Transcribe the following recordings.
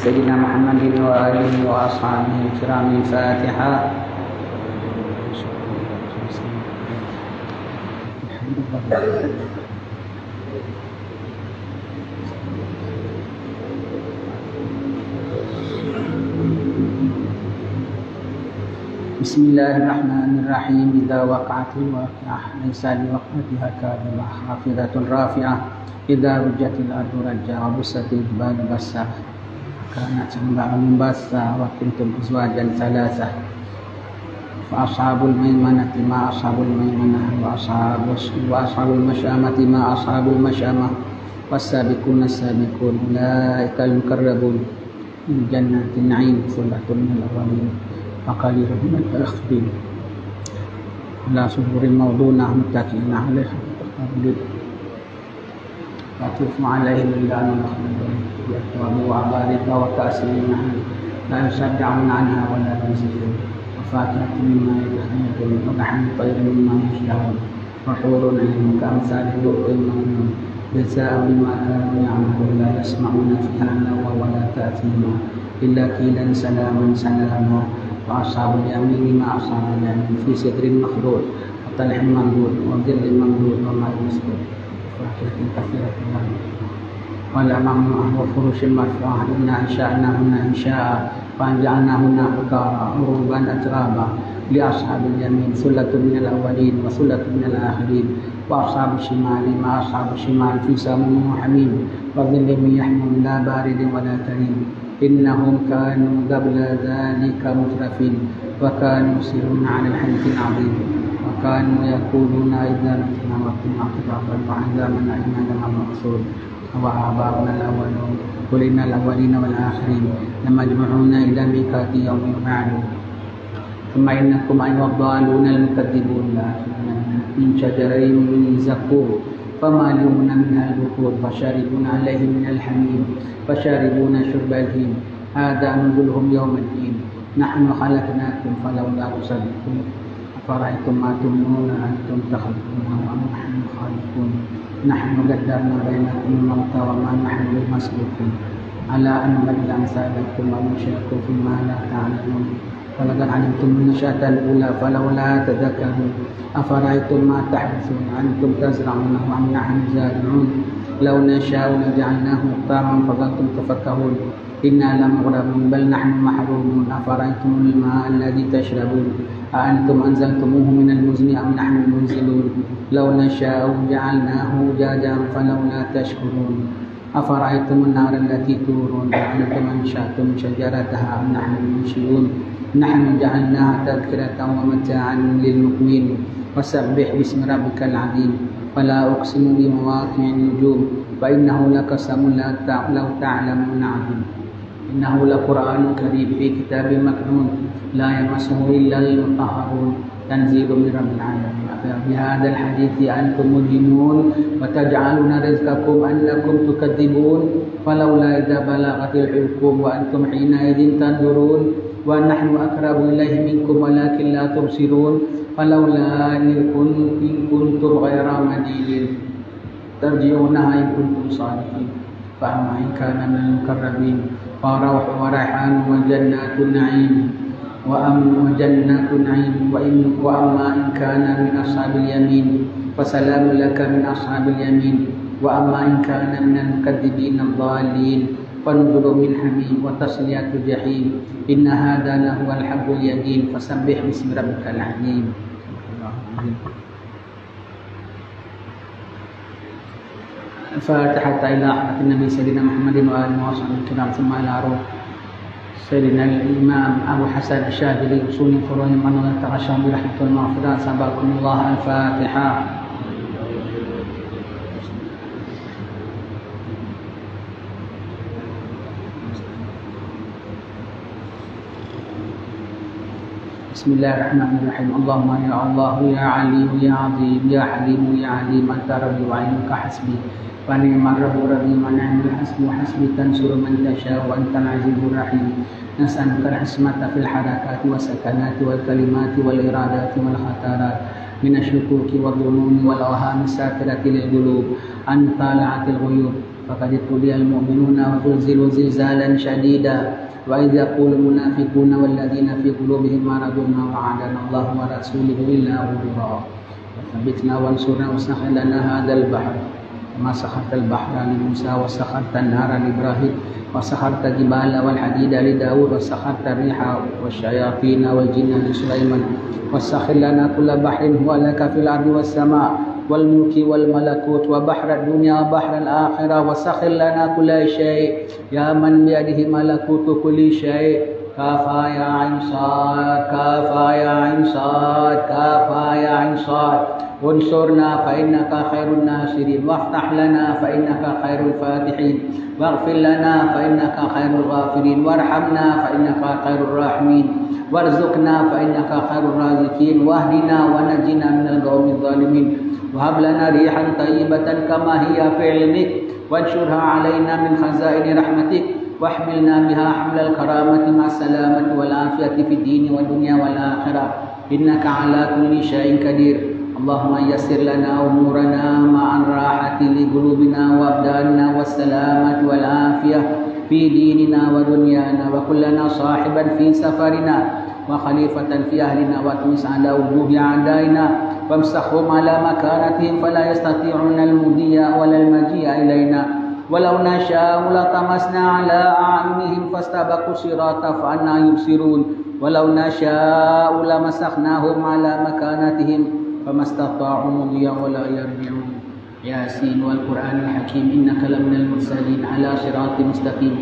سيدنا محمد وآله وأصحابه الكرام. الفاتحة. بسم الله الرحمن الرحيم. إذا وقعت الواقعة ليس لوقعتها كاذبة خافضة رافعة إذا رجت الأرض رجا وبست الجبال بسا كانت سبعا بسا وكنتم أزواجا ثلاثة فأصحاب الميمنة ما أصحاب الميمنة وأصحاب المشأمة ما أصحاب المشأمة والسابقون السابقون أولئك المقربون في جنات النعيم ثلة من الأولين وقليل من الآخرين على سرر موضونة متكئين عليها متقابلين يطوف عليهم ولدان مخلدون بأكواب وأباريق وكأس من معين لا يصدعون عنها ولا ينزفون وفاكهة مما يتخيرون ولحم طير مما يشتهون وحور عين كأمثال اللؤلؤ المكنون جزاء بما كانوا يعملون لا يسمعون فيها لغوا ولا تأثيما إلا قيلا سلاما سلاما وأصحاب اليمين ما أصحاب اليمين في سدر مخضود وطلح ممدود وظل ممدود وماء مسكوب وفاكهة كثيرة ولا ممنوعة وفرش مرفوعة إنا أنشأناهن إنشاء فأنجعلناهن أبكارا عروبا أترابا لأصحاب اليمين ثلة من الأولين وثلة من الآخرين وأصحاب الشمال ما أصحاب الشمال في سموم وحميم وظل من يحموم لا بارد ولا كريم إنهم كانوا قبل ذلك مترفين وكانوا يصرون على الحنث العظيم وكانوا يقولون إذا متنا وكنا ترابا وعظاما أئنا لمبعوثون وآباؤنا الأولون قل إن الأولين والآخرين لمجموعون إلى ميقات يوم معلوم ثم إنكم أيها الضالون المكذبون لآكلون من شجرين من زقوم فمالئون منها البطون فشاربون عليه من الحميم فشاربون شرب الهيم هذا نزلهم يوم الدين نحن خلقناكم فلولا تصدقون أفرأيتم ما تمنون أنتم تخلقونه أم نحن الخالقون نحن قدرنا بينكم الموت وما نحن بمسبوقين على أن نبدل أمثالكم وننشئكم فيما لا تعلمون ولقد علمتم النشأة الأولى فلولا تذكرون أفرأيتم ما تحدثون أنتم تزرعونه أم نحن الزارعون لو نشاء لجعلناه مختارا فظلتم تفكهون إنا لمغرمون بل نحن محرومون أفرأيتم الماء الذي تشربون أأنتم أنزلتموه من المزن أم نحن المنزلون لو نشاء جعلناه أجاجا فلولا تشكرون أفرأيتم النار التي تورون أأنتم أنشأتم شجرتها أم نحن المنشئون نحن جعلناها تذكرة ومتاعا للمقوين وسبح باسم ربك العظيم فلا أقسم بمواقع النجوم فإنه لقسم لو تعلمون عظيم إنه لقرآن كريم في كتاب مكنون لا يمسه إلا المطهرون تنزيل من رب العالمين بهذا الحديث أنتم مدينون وتجعلون رزقكم أنكم تكذبون فلولا إذا بلغت الحلقوم وأنتم حينئذ تنظرون ونحن أقرب إليه منكم ولكن لا تبصرون فلولا إن كنتم غير مدينين ترجعونها إن كنتم صادقين فأما إن كان من المقربين فروح وريحان وجنات النعيم وأما إن كان من أصحاب اليمين فسلام لك من أصحاب اليمين وأما إن كان من المكذبين الضالين فنزل من حميم وتصلية الجحيم إن هذا لهو الحق اليقين فسبح باسم ربك العظيم. الفاتحة إلى حضرة النبي سيدنا محمد وآله وصحبه الكرام ثم إلى روح سيدنا الإمام أبو حسن الشاذلي أصول فروع من تغشى برحمة المغفرة سبحكم الله. الفاتحة. بسم الله الرحمن الرحيم. اللهم يا الله يا عليم يا عظيم يا حليم يا عليم أنت ربي وعينك حسبي ونعم الرب ربي ونعم الحسب وحسبي تنصر من تشاء وأنت العزيز الرحيم. نسألك الحسمة في الحركات والسكنات والكلمات والإرادات والخطرات من الشكوك والظنون والأوهام الساترة للقلوب أن طالعت الغيوب فقد ابتلي المؤمنون وزلزلوا زلزالا شديدا وإذ يقول المنافقون والذين في قلوبهم مرض ما وعدنا الله ورسوله إلا غرورا وثبتنا وانصرنا وسخر لنا هذا البحر كما سخرت البحر لموسى وسخرت النار لإبراهيم وسخرت الجبال والحديد لداود وسخرت الريح والشياطين والجن لسليمان وسخر لنا كل بحر هو لك في الأرض والسماء والملك والملكوت وبحر الدنيا وبحر الآخرة وسخر لنا كل شيء يا من بيده ملكوت كل شيء كافا يا عين صاد كافا يا عين صاد كافا يا عين صاد وانصرنا فإنك خير الناصرين وافتح لنا فإنك خير الفاتحين واغفر لنا فإنك خير الغافرين وارحمنا فإنك خير الراحمين وارزقنا فإنك خير الرازقين واهدنا ونجنا من القوم الظالمين وهب لنا ريحا طيبة كما هي في علمك وانشرها علينا من خزائن رحمتك واحملنا بها حمل الكرامة مع السلامة والعافية في الدين والدنيا والآخرة إنك على كل شيء قدير اللهم يسر لنا أمورنا مع الراحة لقلوبنا وأبداننا والسلامة والعافية في ديننا ودنيانا وكلنا صاحبا في سفرنا وخليفة في أهلنا واتمس على وجوه أعدائنا وامسخهم على مكانتهم فلا يستطيعون المضي ولا المجيء إلينا ولو نشاء لطمسنا على أعينهم فاستبقوا الصراط فأنى يبصرون ولو نشاء لمسخناهم على مكانتهم فما استطاعوا مضيا ولا يرجعون ياسين والقرآن الحكيم إنك لمن المرسلين على صراط مستقيم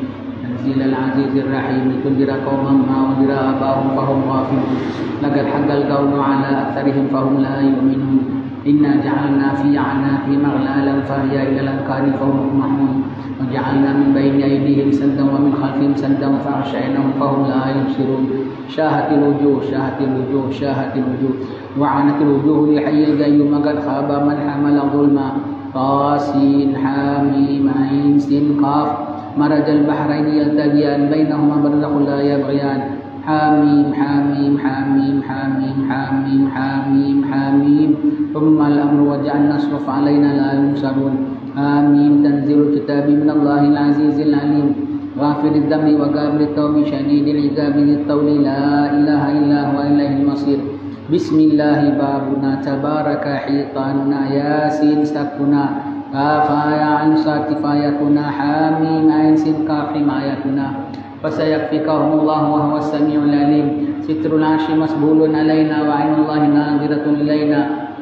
تنزيل العزيز الرحيم لتنذر قوما ما أنذر آباؤهم فهم غافلون لقد حق القول على أكثرهم فهم لا يؤمنون إنا جعلنا في أعناقهم أغلالا فهي إلى الأذقان فهم مقمحون وجعلنا من بين أيديهم سدا ومن خلفهم سدا فأغشيناهم فهم لا يبصرون شاهت الوجوه شاهت الوجوه شاهت الوجوه وعنت الوجوه للحي القيوم قد خاب من حمل ظلما طاسين حاميم عين سين قاف مرج البحرين يلتقيان بينهما برزخ لا يبغيان حاميم حاميم حاميم حاميم حاميم حاميم حاميم ثم الأمر وجعلنا الصرف علينا لا ينصرون آمين تنزيل الكتاب من الله العزيز العليم غافر الذنب وقابل التوب شديد العقاب ذي الطول لا إله إلا هو إليه المصير بسم الله بابنا تبارك حيطاننا ياسين سقفنا كافا يا عين صاد كفايتنا حاميم عين سين كاف حمايتنا فسيكفيكهم الله وهو السميع العليم ستر العرش مسبول علينا وعين الله ناظرة إلينا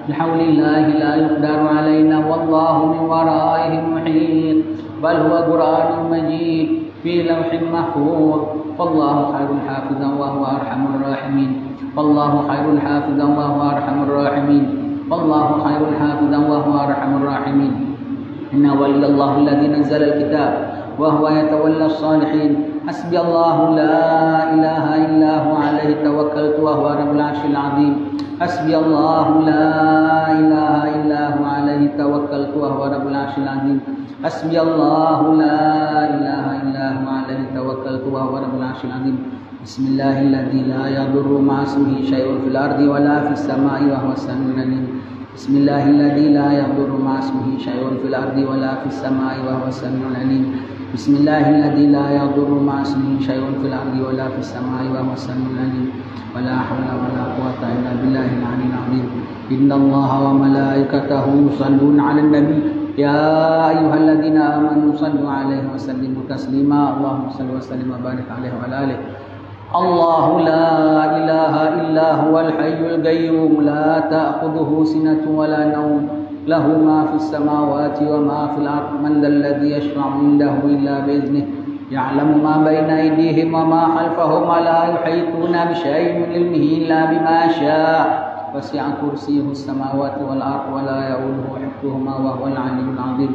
بحول الله لا يقدر علينا والله من ورائهم محيط بل هو قرآن مجيد في لوح محفوظ فالله خير حافظا وهو أرحم الراحمين فالله خير حافظا وهو أرحم الراحمين فالله خير حافظا وهو أرحم الراحمين إن ولي الله الذي نزل الكتاب وهو يتولى الصالحين حسبي الله لا إله إلا هو عليه توكلت وهو رب العرش العظيم حسبي الله لا إله إلا هو عليه توكلت وهو رب العرش العظيم حسبي الله لا إله إلا هو عليه توكلت وهو رب العرش العظيم بسم الله الذي لا يضر مع اسمه شيء في الأرض ولا في السماء وهو السميع العليم بسم الله الذي لا يضر مع اسمه شيء في الأرض ولا في السماء وهو السميع العليم بسم الله الذي لا يضر مع اسمه شيء في الأرض ولا في السماء وهو السميع العليم ولا حول ولا قوة إلا بالله العلي العظيم إن الله وملائكته يصلون على النبي يا أيها الذين آمنوا صلوا عليه وسلموا تسليما اللهم صل وسلم وبارك عليه وعلى آله الله لا إله إلا هو الحي القيوم لا تأخذه سنة ولا نوم له ما في السماوات وما في الأرض من ذا الذي يشفع عنده إلا بإذنه يعلم ما بين أيديهم وما خلفهم ولا يحيطون بشيء من علمه إلا بما شاء وسع كرسيه السماوات والأرض ولا يؤوده حفظهما وهو العلي العظيم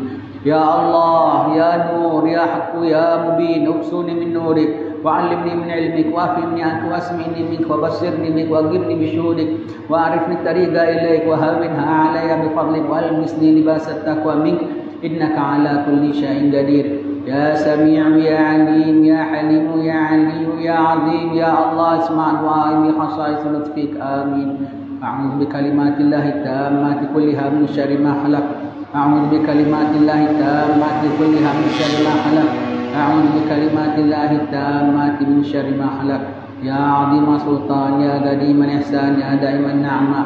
يا الله يا نور يا حق يا مبين اكسوني من نورك وعلمني من علمك وافهمني عنك واسمعني منك وبصرني بك واغرني بشهودك واعرفني الطريق إليك وهونها علي بفضلك والبسني لباس التقوى منك إنك على كل شيء قدير يا سميع يا عليم يا حليم يا علي يا عظيم يا الله اسمع دعائي بخصائص لطفك آمين أعوذ بكلمات الله التامات كلها من شر ما خلق أعوذ بكلمات الله التامات كلها من شر ما خلق أعوذ بكلمات الله التامات من شر ما خلق يا عظيم السلطان يا قديم الإحسان يا دائم النعمة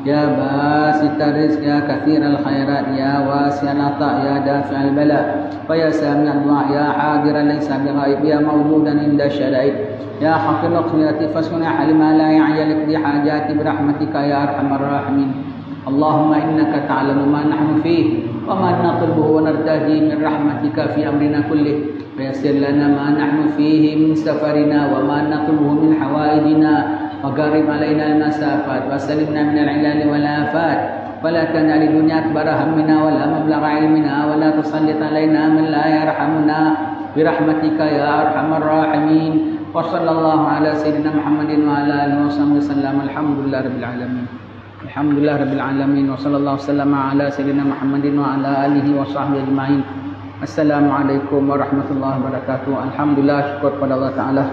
يا باسط الرزق يا كثير الخيرات يا واسع العطاء يا دافع البلاء ويا سامع الدعاء يا حاضرا ليس بغائب يا موجودا عند الشدائد يا حق المغفرة فاصنع لما لا يعجلك بحاجات برحمتك يا أرحم الراحمين اللهم إنك تعلم ما نحن فيه وما نطلبه ونرتجي من رحمتك في أمرنا كله فيسر لنا ما نحن فيه من سفرنا وما نطلبه من حوائجنا وقرب علينا المسافات وسلمنا من العلال والآفات ولا تجعل الدنيا أكبر همنا ولا مبلغ علمنا ولا تسلط علينا من لا يرحمنا برحمتك يا أرحم الراحمين وصلى الله على سيدنا محمد وعلى آله وصحبه وسلم الحمد لله رب العالمين الحمد لله رب العالمين وصلى الله وسلم على سيدنا محمد وعلى آله وصحبه أجمعين. Assalamualaikum warahmatullahi wabarakatuh. Alhamdulillah, syukur pada Allah Ta'ala.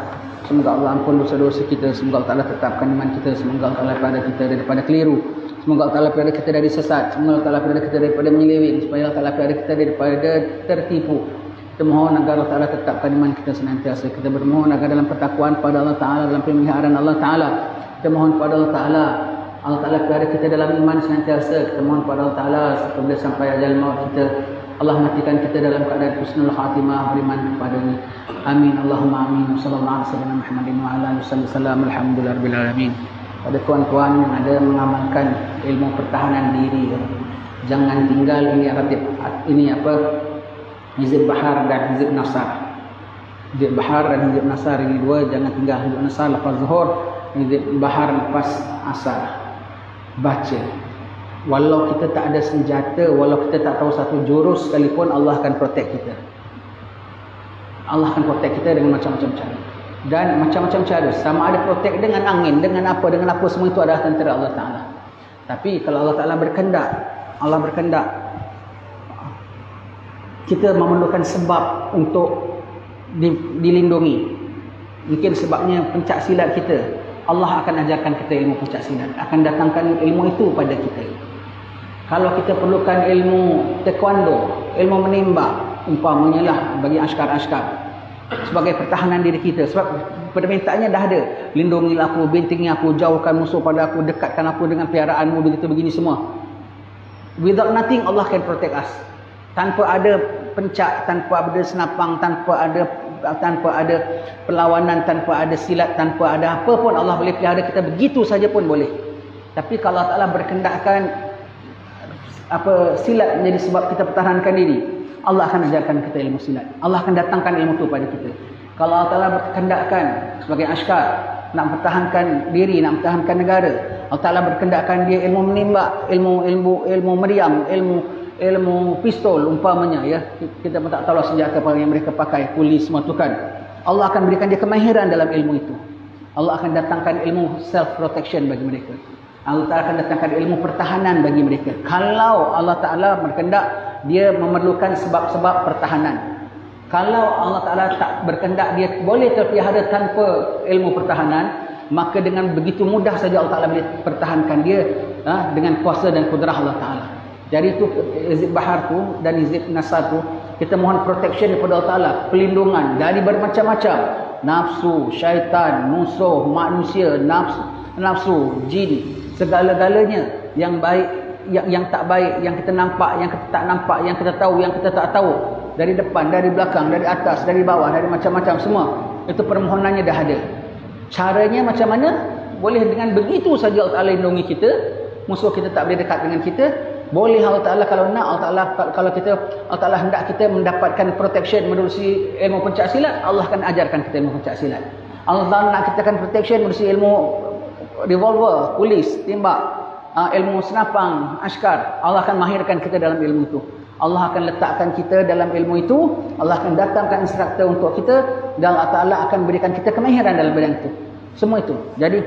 Semoga Allah ampun dosa-dosa kita. Semoga Allah Ta'ala tetapkan iman kita. Semoga Allah Ta'ala pada kita daripada keliru. Semoga Allah Ta'ala pada kita dari sesat. Semoga Allah Ta'ala pada kita daripada menyeleweng. Supaya Allah Ta'ala pada kita daripada tertipu. Kita mohon agar Allah Ta'ala tetapkan iman kita senantiasa. Kita bermohon agar dalam pertakwaan pada Allah Ta'ala, dalam pemeliharaan Allah Ta'ala. Kita mohon pada Allah Ta'ala, Allah Ta'ala pelihara kita dalam iman senantiasa. Kita mohon pada Allah Ta'ala sebelum sampai ajal maut kita, Allah matikan kita dalam keadaan husnul khatimah, beriman kepadanya. Amin Allahumma amin. Sallallahu alaihi wasallam Muhammadin wa ala alihi wasallam. Alhamdulillahirabbil alamin. Pada tuan-tuan yang ada mengamalkan ilmu pertahanan diri, jangan tinggal ini Hizib Bahar dan Hizib Nasar. Hizib Bahar dan Hizib Nasar ini dua, jangan tinggal. Hizib Nasar lepas zuhur, Hizib Bahar lepas asar. Baca. Walau kita tak ada senjata, walau kita tak tahu satu jurus sekalipun, Allah akan protect kita. Allah akan protect kita dengan macam-macam cara. Dan macam-macam cara. Sama ada protect dengan angin, dengan apa semua itu adalah tentera Allah Ta'ala. Tapi kalau Allah Ta'ala berkehendak, kita memerlukan sebab untuk dilindungi. Mungkin sebabnya pencak silat kita. Allah akan ajarkan kita ilmu pencak silat, akan datangkan ilmu itu pada kita. Kalau kita perlukan ilmu taekwondo, ilmu menembak, umpamanya lah bagi askar-askar, sebagai pertahanan diri kita. Sebab permintaannya dah ada. Lindungilah aku, bentengi aku, jauhkan musuh pada aku, dekatkan aku dengan peliharaanmu, begitu begini semua. Without nothing, Allah can protect us. Tanpa ada pencak, tanpa ada senapang, tanpa ada perlawanan, tanpa ada silat, tanpa ada apa pun, Allah boleh pelihara kita begitu saja pun boleh. Tapi kalau Allah Ta'ala berkendakkan silat menjadi sebab kita pertahankan diri, Allah akan ajarkan kita ilmu silat. Allah akan datangkan ilmu itu pada kita. Kalau Allah Ta'ala berkendakkan sebagai askar nak pertahankan diri, nak pertahankan negara, Allah Ta'ala berkendakkan dia ilmu menembak, ilmu meriam, ilmu pistol umpamanya, ya, kita pun tak tahu senjata apa yang mereka pakai, polis semua tu kan. Allah akan berikan dia kemahiran dalam ilmu itu. Allah akan datangkan ilmu self protection bagi mereka. Allah Ta'ala akan datangkan ilmu pertahanan bagi mereka. Kalau Allah Ta'ala berkehendak, dia memerlukan sebab-sebab pertahanan. Kalau Allah Ta'ala tak berkehendak, dia boleh terpelihara tanpa ilmu pertahanan, maka dengan begitu mudah saja Allah Ta'ala boleh pertahankan dia dengan kuasa dan kudrah Allah Ta'ala. Jadi itu Hizib Bahar tu dan Hizib Nasar tu, kita mohon protection daripada Allah Ta'ala, perlindungan dari bermacam-macam nafsu, syaitan, musuh, manusia, nafsu, jin, segala-galanya yang baik, yang tak baik, yang kita nampak, yang kita tak nampak, yang kita tahu, yang kita tak tahu, dari depan, dari belakang, dari atas, dari bawah, dari macam-macam semua. Itu permohonannya dah ada. Caranya macam mana? Boleh dengan begitu saja Allah Ta'ala lindungi kita. Musuh kita tak boleh dekat dengan kita. Boleh Allah Ta'ala kalau nak, Allah Ta'ala hendak kita mendapatkan protection menerusi ilmu pencak silat, Allah akan ajarkan kita ilmu pencak silat. Allah Ta'ala nak kita akan protection menerusi ilmu revolver, polis, tembak, ilmu senapang, askar, Allah akan mahirkan kita dalam ilmu itu. Allah akan letakkan kita dalam ilmu itu. Allah akan datangkan instruktor untuk kita, dan Allah Ta'ala akan berikan kita kemahiran dalam bidang itu. Semua itu. Jadi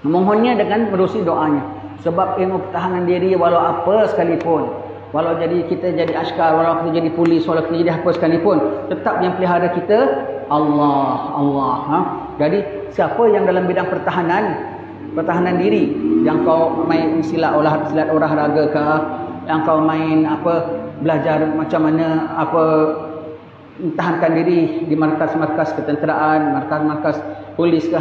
memohonnya dengan menerusi doanya. Sebab ilmu pertahanan diri, walau apa sekalipun, walau kita jadi askar, walau kita jadi polis, walau kita jadi apa sekalipun, tetap yang pelihara kita Allah. Jadi siapa yang dalam bidang pertahanan diri, yang kau main silat olahraga ke, yang kau main belajar macam mana tahankan diri di markas-markas ketenteraan, markas-markas polis ke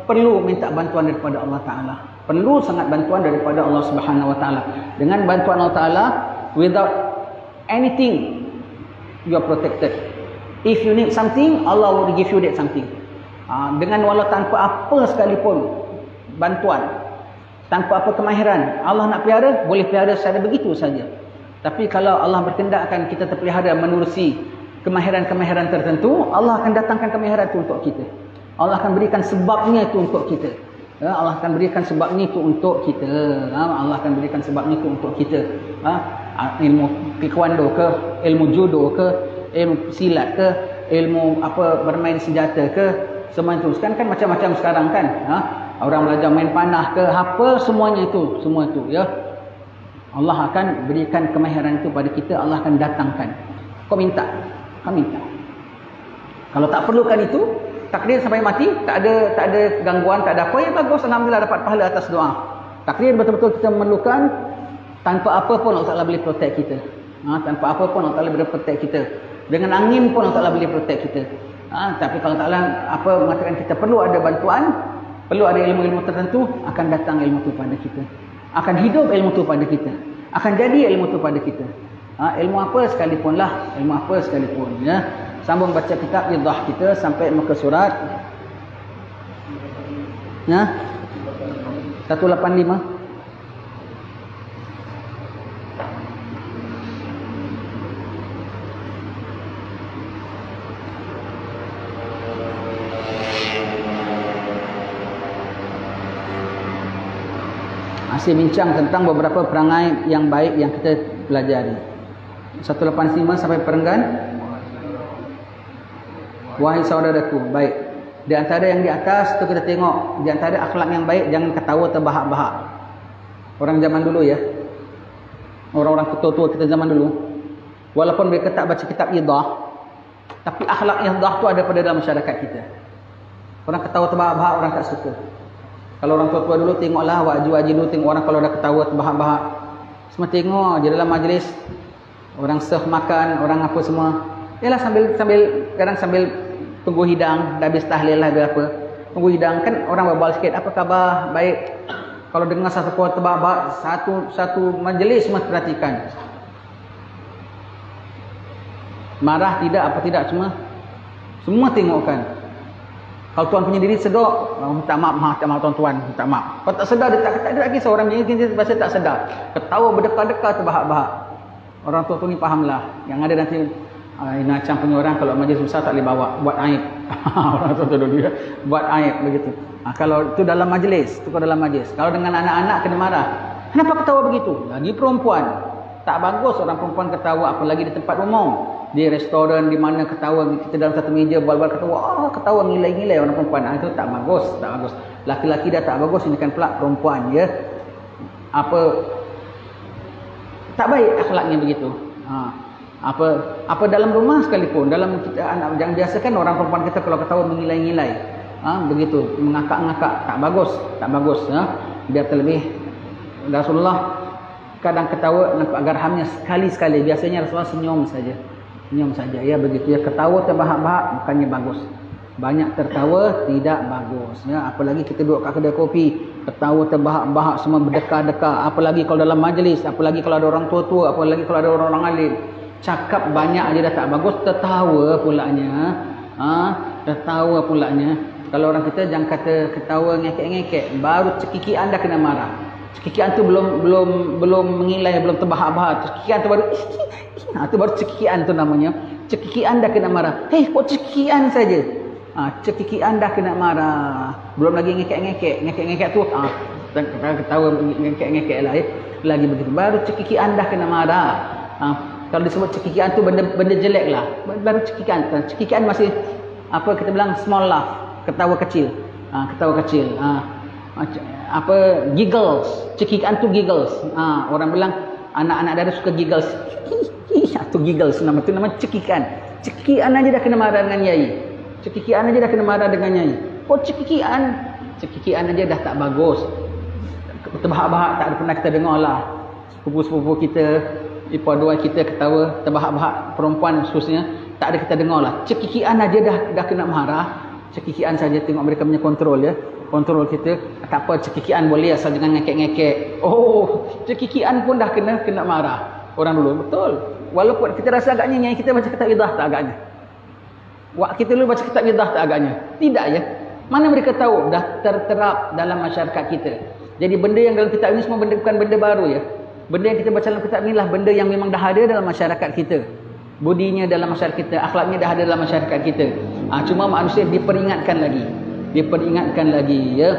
perlu minta bantuan daripada Allah Ta'ala. Perlu sangat bantuan daripada Allah Subhanahu Wa Ta'ala. Dengan bantuan Allah Ta'ala, without anything, you are protected. If you need something, Allah will give you that something. Dengan walau tanpa apa sekalipun bantuan, tanpa apa kemahiran, Allah nak pelihara, boleh pelihara secara begitu saja. Tapi kalau Allah berkendakkan kita terpelihara menerusi kemahiran-kemahiran tertentu, Allah akan datangkan kemahiran itu untuk kita. Allah akan berikan sebabnya itu untuk kita. Allah akan berikan sebabnya itu untuk kita. Allah akan berikan sebabnya itu untuk kita. Ilmu taekwondo ke, ilmu judo ke, ilmu silat ke, ilmu bermain senjata ke, semua itu. Sekarang kan macam-macam sekarang kan. Orang belajar main panah ke, semuanya itu, semua itu ya. Allah akan berikan kemahiran itu pada kita, Allah akan datangkan. Kau minta. Kalau tak perlukan itu, takdir sampai mati, tak ada gangguan, tak ada apa, ya bagus, alhamdulillah dapat pahala atas doa. Takdir betul-betul kita memerlukan, tanpa apa pun Allah Ta'ala boleh protect kita. Tanpa apa pun Allah Ta'ala boleh protect kita. Dengan angin pun Allah Ta'ala boleh protect kita. Tapi kalau Allah Ta'ala mengatakan kita perlu ada bantuan, perlu ada ilmu-ilmu tertentu, akan datang ilmu itu pada kita. Akan hidup ilmu itu pada kita. Akan jadi ilmu itu pada kita. Ilmu apa sekalipun lah, ilmu apa sekalipun ya. Sambung baca kitab Idah kita sampai muka surat ya 185. Masih bincang tentang beberapa perangai yang baik yang kita pelajari. 185 sampai perenggan. Wahai saudaraku, baik. Di antara yang di atas tu kita tengok, di antara akhlak yang baik, jangan ketawa terbahak-bahak. Orang zaman dulu ya. Orang-orang tua-tua kita zaman dulu. Walaupun mereka tak baca kitab Idah, tapi akhlak Idah tu ada pada dalam masyarakat kita. Orang ketawa terbahak-bahak, orang tak suka. Kalau orang tua-tua dulu tengoklah wajib-wajib dulu tengok orang kalau dah ketawa terbahak-bahak. Semua tengok je dalam majlis. Orang serve makan, orang apa semua. Yalah sambil kadang sambil tunggu hidang, dah habis tahlil lah ke apa. Tunggu hidang kan orang berbal sikit, apa khabar? Baik. Kalau dengar satu kuat terbahak-bahak, satu majlis semua perhatikan. Marah tidak, apa tidak, semua tengokkan. Kalau tuan punya diri sedok, minta maaf tuan-tuan, minta maaf. Kalau tak sedar, dia tak ada lagi seorang macam ni, dia tak sedar. Ketawa berdekar-dekar terbahak-bahak. Orang tua tu ni fahamlah. Yang ada nanti macam punya orang kalau majlis besar tak boleh bawa, buat aib. Orang tua tu dulu dia buat aib begitu. Kalau itu dalam majlis, Kalau dengan anak-anak kena marah. Kenapa ketawa begitu? Lagi perempuan. Tak bagus orang perempuan ketawa, apalagi di tempat umum. Di restoran di mana ketawa, kita dalam satu meja bual-bual ketawa, ketawa ngilai-ngilai orang perempuan. Itu tak bagus. Laki-laki dah tak bagus, ini kan pula perempuan ya. Tak baik akhlaknya begitu. Apa dalam rumah sekalipun, dalam kita anak yang biasa kan orang perempuan kita kalau ketawa mengilai-ngilai. Begitu, mengakak-ngakak, tak bagus ya. Biar terlebih Rasulullah kadang ketawa nampak garhamnya sekali-sekali. Biasanya Rasulullah senyum saja ya, begitu ya. Ketawa terbahak-bahak bukannya bagus. Banyak tertawa tidak bagus ya. Apalagi kita duduk kat kedai kopi, ketawa terbahak-bahak, semua berdekar-dekar. Apalagi kalau dalam majlis, apalagi kalau ada orang tua-tua, apalagi kalau ada orang alim. Cakap banyak aja dah tak bagus, tertawa pulaknya. Kalau orang kita jangan kata ketawa ngekek-ngekek, baru cekikian dah kena marah. Cekikian tu belum mengilai, belum terbahak-bahak. Cekikian tu baru itu baru cekikian tu namanya. Cekikian dah kena marah. Kok cekikian saja. Cekikian dah kena marah. Belum lagi ngekek-ngekek tu ketawa ngekek-ngekek lah lagi begitu. Baru cekikian dah kena marah. Kalau disebut cekikian tu benda jelek lah. Baru cekikian. Cekikian masih kita bilang small laugh, ketawa kecil. Giggles. Cekikian tu giggles. Orang bilang anak-anak dari suka giggles. Itu giggles nama cekikian. Cekikian aja dah kena marah dengan yai. Kok cekikian aja dah tak bagus. Terbahak-bahak tak pernah kita dengar lah. sepupu-sepupu kita, ipar-dua kita ketawa, terbahak-bahak perempuan khususnya, tak ada kita dengar lah. Cekikian aja dah kena marah. Cekikian saja tengok mereka punya kontrol ya. Kontrol kita, tak apa cekikian boleh asal jangan ngekek-ngekek. Oh, cekikian pun dah kena marah. Orang dulu, betul. Walaupun kita rasa agaknya nyai kita baca kitab idah tak agaknya. Wak kita dulu baca kitab idah tak agaknya. Tidak ya. Mana mereka tahu dah terterap dalam masyarakat kita. Jadi benda yang dalam kitab ini semua bukan benda baru ya. Benda yang kita baca dalam kitab inilah benda yang memang dah ada dalam masyarakat kita. Budinya dalam masyarakat kita, akhlaknya dah ada dalam masyarakat kita. Cuma manusia diperingatkan lagi. Diperingatkan lagi ya.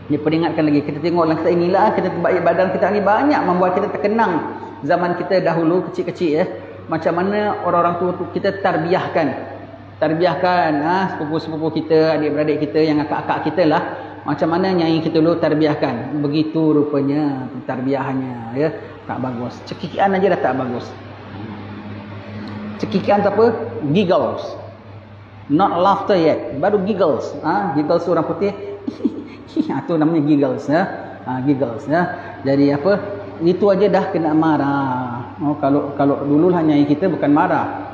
Diperingatkan lagi. Kita tengok dalam kitab inilah, kita baik badan kita ni banyak membuat kita terkenang zaman kita dahulu kecil-kecil ya. Macam mana orang-orang tua kita tarbiahkan. Sepupu-sepupu kita, adik-beradik kita, yang akak-akak kita lah. Macam mana nyai kita dulu tarbiahkan. Begitu rupanya tarbiahannya ya. Tak bagus. Cekikian aja dah tak bagus. Cekikian apa? Giggles. Not laughter yet. Baru giggles. Giggles orang putih. Itu namanya giggles ya. Giggles ya. Jadi apa? Itu aja dah kena marah. Kalau dulu lah nyai kita bukan marah.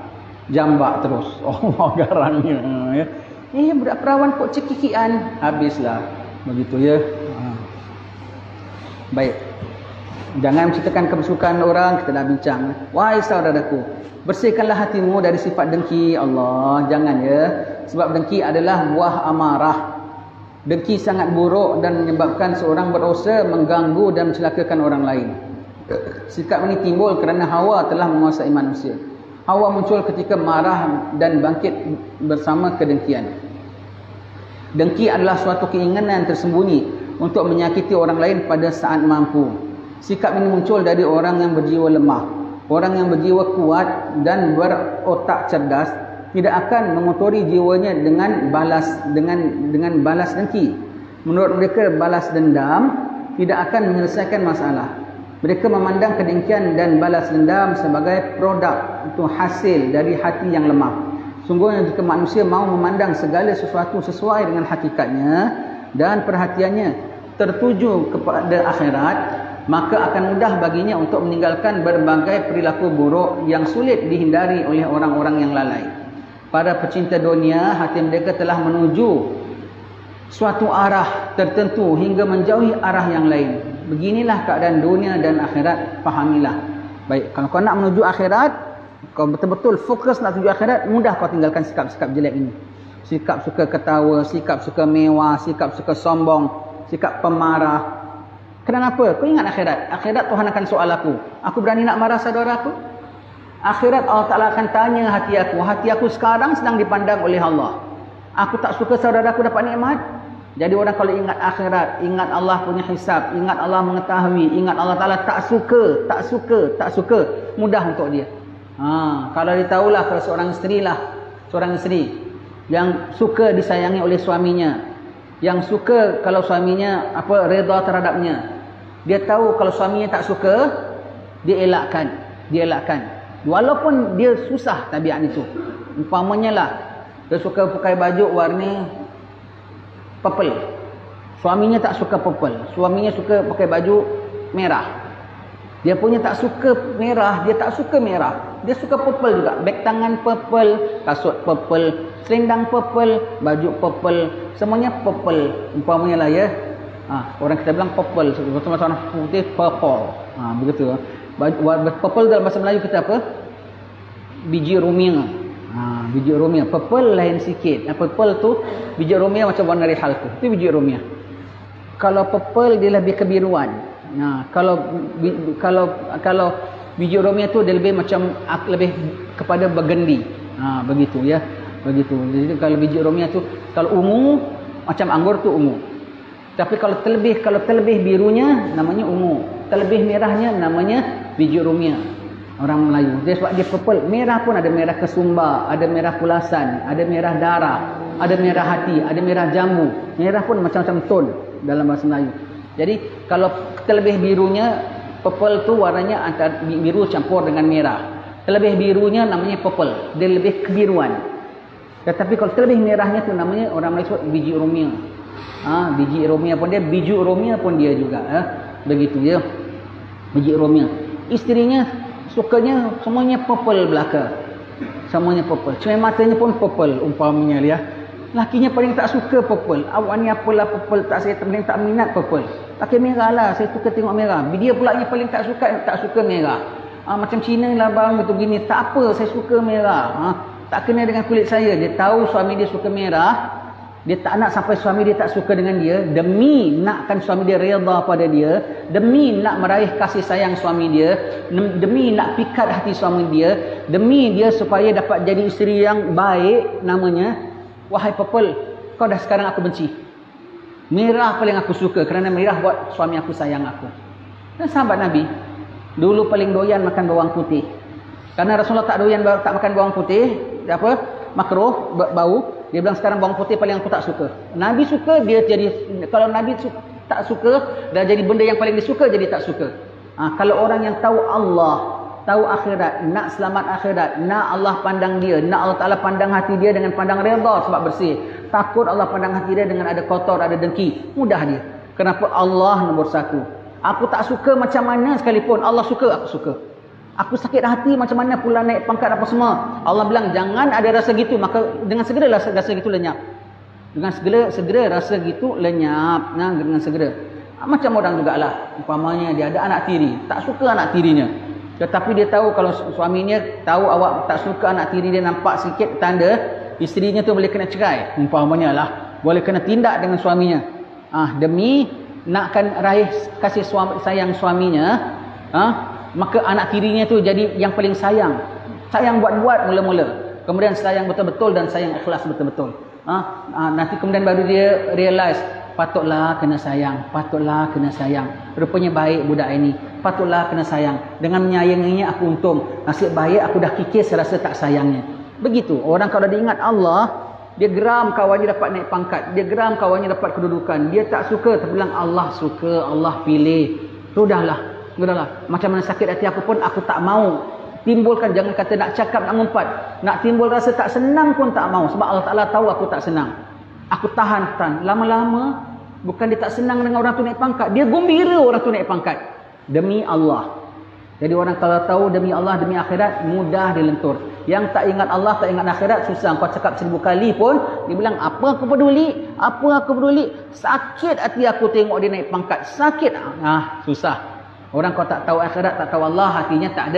Jambak terus. Oh, garangnya ya. Budak perawan kok cekikian. Habislah. Begitu ya. Baik. Jangan menceritakan kebusukan orang, kita dah bincang. Wahai saudaraku, bersihkanlah hatimu dari sifat dengki. Allah, jangan ya. Sebab dengki adalah buah amarah. Dengki sangat buruk dan menyebabkan seorang berusaha mengganggu dan mencelakakan orang lain. Sikap ini timbul kerana Hawa telah menguasai manusia. Hawa muncul ketika marah dan bangkit bersama kedengkian. Dengki adalah suatu keinginan tersembunyi untuk menyakiti orang lain pada saat mampu. Sikap ini muncul dari orang yang berjiwa lemah. Orang yang berjiwa kuat dan berotak cerdas tidak akan mengotori jiwanya dengan balas dengki. Menurut mereka, balas dendam tidak akan menyelesaikan masalah. Mereka memandang kedengkian dan balas dendam sebagai produk atau hasil dari hati yang lemah. Sungguhnya jika manusia mau memandang segala sesuatu sesuai dengan hakikatnya dan perhatiannya tertuju kepada akhirat, maka akan mudah baginya untuk meninggalkan berbagai perilaku buruk yang sulit dihindari oleh orang-orang yang lalai. Para pecinta dunia, hati mereka telah menuju suatu arah tertentu hingga menjauhi arah yang lain. Beginilah keadaan dunia dan akhirat, fahamilah. Baik, kalau kau nak menuju akhirat, kau betul-betul fokus nak tuju akhirat, mudah kau tinggalkan sikap-sikap jelek ini. Sikap suka ketawa, sikap suka mewah, sikap suka sombong, sikap pemarah. Kenapa? Kau ingat akhirat. Akhirat Tuhan akan soal aku. Aku berani nak marah saudara aku? Akhirat Allah Ta'ala akan tanya hati aku. Hati aku sekarang sedang dipandang oleh Allah. Aku tak suka saudara aku dapat nikmat. Jadi orang kalau ingat akhirat, ingat Allah punya hisab, ingat Allah mengetahui, ingat Allah Ta'ala tak suka, mudah untuk dia. Kalau dia tahulah, kalau seorang isteri yang suka disayangi oleh suaminya, yang suka kalau suaminya redha terhadapnya, dia tahu kalau suaminya tak suka, dia elakkan. Walaupun dia susah tabiat itu. Umpamanya lah, dia suka pakai baju warna purple. Suaminya tak suka purple. Suaminya suka pakai baju merah. Dia punya tak suka merah, dia tak suka merah. Dia suka purple juga. Beg tangan purple, kasut purple, selendang purple, baju purple, semuanya purple. Umpamanya lah ya. Orang kita bilang purple, macam warna putih purple. Begitu. Purple dalam bahasa Melayu kita apa? Biji rumia. Biji rumia. Purple lain sikit. Purple tu biji rumia macam warna rihal tu. Itu biji rumia. Kalau purple dia lebih kebiruan. Kalau biji rumia tu dia lebih macam lebih kepada burgundy. Begitu ya. Begitu. Jadi kalau biji rumia tu, kalau ungu macam anggur tu ungu. Tapi kalau terlebih birunya namanya ungu. Terlebih merahnya namanya biji rumia. Orang Melayu. Dia sebab dia purple. Merah pun ada merah kesumba, ada merah pulasan, ada merah darah, ada merah hati, ada merah jambu. Merah pun macam-macam ton dalam bahasa Melayu. Jadi kalau terlebih birunya, purple tu warnanya antara biru campur dengan merah. Terlebih birunya namanya purple. Dia lebih kebiruan. Tetapi kalau terlebih merahnya tu namanya orang Melayu sebut biji rumia. Biji rumia pun dia, biji rumia pun dia juga. Begitu ya. biji Romeo. Isterinya sukanya semuanya purple belaka. Semuanya purple. Cermin matanya pun purple umpamanya dia. Lakinya paling tak suka purple. Awak ni apalah purple, tak saya paling tak minat purple. Pakai merah lah, saya suka tengok merah. Dia pula yang paling tak suka merah. Macam Cina lah bang, betul begini. Tak apa, saya suka merah. Tak kena dengan kulit saya. Dia tahu suami dia suka merah. Dia tak nak sampai suami dia tak suka dengan dia. Demi nakkan suami dia redha pada dia. Demi nak meraih kasih sayang suami dia. Demi nak pikat hati suami dia. Demi dia supaya dapat jadi isteri yang baik namanya. Wahai purple, kau dah sekarang aku benci. Merah paling aku suka kerana merah buat suami aku sayang aku. Dan sahabat Nabi dulu paling doyan makan bawang putih. Karena Rasulullah tak doyan tak makan bawang putih, apa? Makruh, bau. Dia bilang sekarang bawang putih paling aku tak suka. Nabi suka, dia jadi, kalau Nabi tak suka, dah jadi benda yang paling disuka, jadi tak suka. Kalau orang yang tahu Allah, tahu akhirat, nak selamat akhirat, nak Allah pandang dia, nak Allah Ta'ala pandang hati dia dengan pandang redha sebab bersih. Takut Allah pandang hati dia dengan ada kotor, ada dengki. Mudah dia. Kenapa? Allah nombor satu. Aku tak suka macam mana sekalipun. Allah suka, aku suka. Aku sakit hati macam mana pula naik pangkat apa semua. Allah bilang jangan ada rasa gitu. Maka dengan segera rasa gitu lenyap. Dengan segera rasa gitu lenyap. Dengan segera. Macam orang jugalah. Umpamanya dia ada anak tiri. Tak suka anak tirinya. Tetapi dia tahu kalau suaminya tahu awak tak suka anak tiri dia, nampak sikit tanda isterinya tu boleh kena cerai. Umpamanya lah. Boleh kena tindak dengan suaminya. Demi nakkan raih kasih sayang suaminya. Maka anak tirinya tu jadi yang paling sayang. Sayang buat-buat mula-mula. Kemudian sayang betul-betul dan sayang ikhlas betul-betul. Nanti kemudian baru dia realize, patutlah kena sayang, patutlah kena sayang. Rupanya baik budak ini, patutlah kena sayang. Dengan menyayanginya aku untung. Nasib baik aku dah kikis rasa tak sayangnya. Begitu. Orang kalau dia ingat Allah, dia geram kawannya dapat naik pangkat. Dia geram kawannya dapat kedudukan. Dia tak suka, tapi bilang Allah suka, Allah pilih. Sudahlah. Macam mana sakit hati aku pun aku tak mau timbulkan. Jangan kata nak cakap, nak ngumpat, nak timbul rasa tak senang pun tak mau. Sebab Allah Ta'ala tahu aku tak senang. Aku tahan. Lama-lama bukan dia tak senang dengan orang tu naik pangkat, dia gembira orang tu naik pangkat. Demi Allah. Jadi orang kalau tahu demi Allah, demi akhirat, mudah dia lentur. Yang tak ingat Allah, tak ingat akhirat, susah. Kau cakap 1000 kali pun dia bilang apa aku peduli, apa aku peduli. Sakit hati aku tengok dia naik pangkat. Sakit. Susah. Orang kau tak tahu akhirat, tak tahu Allah, hatinya tak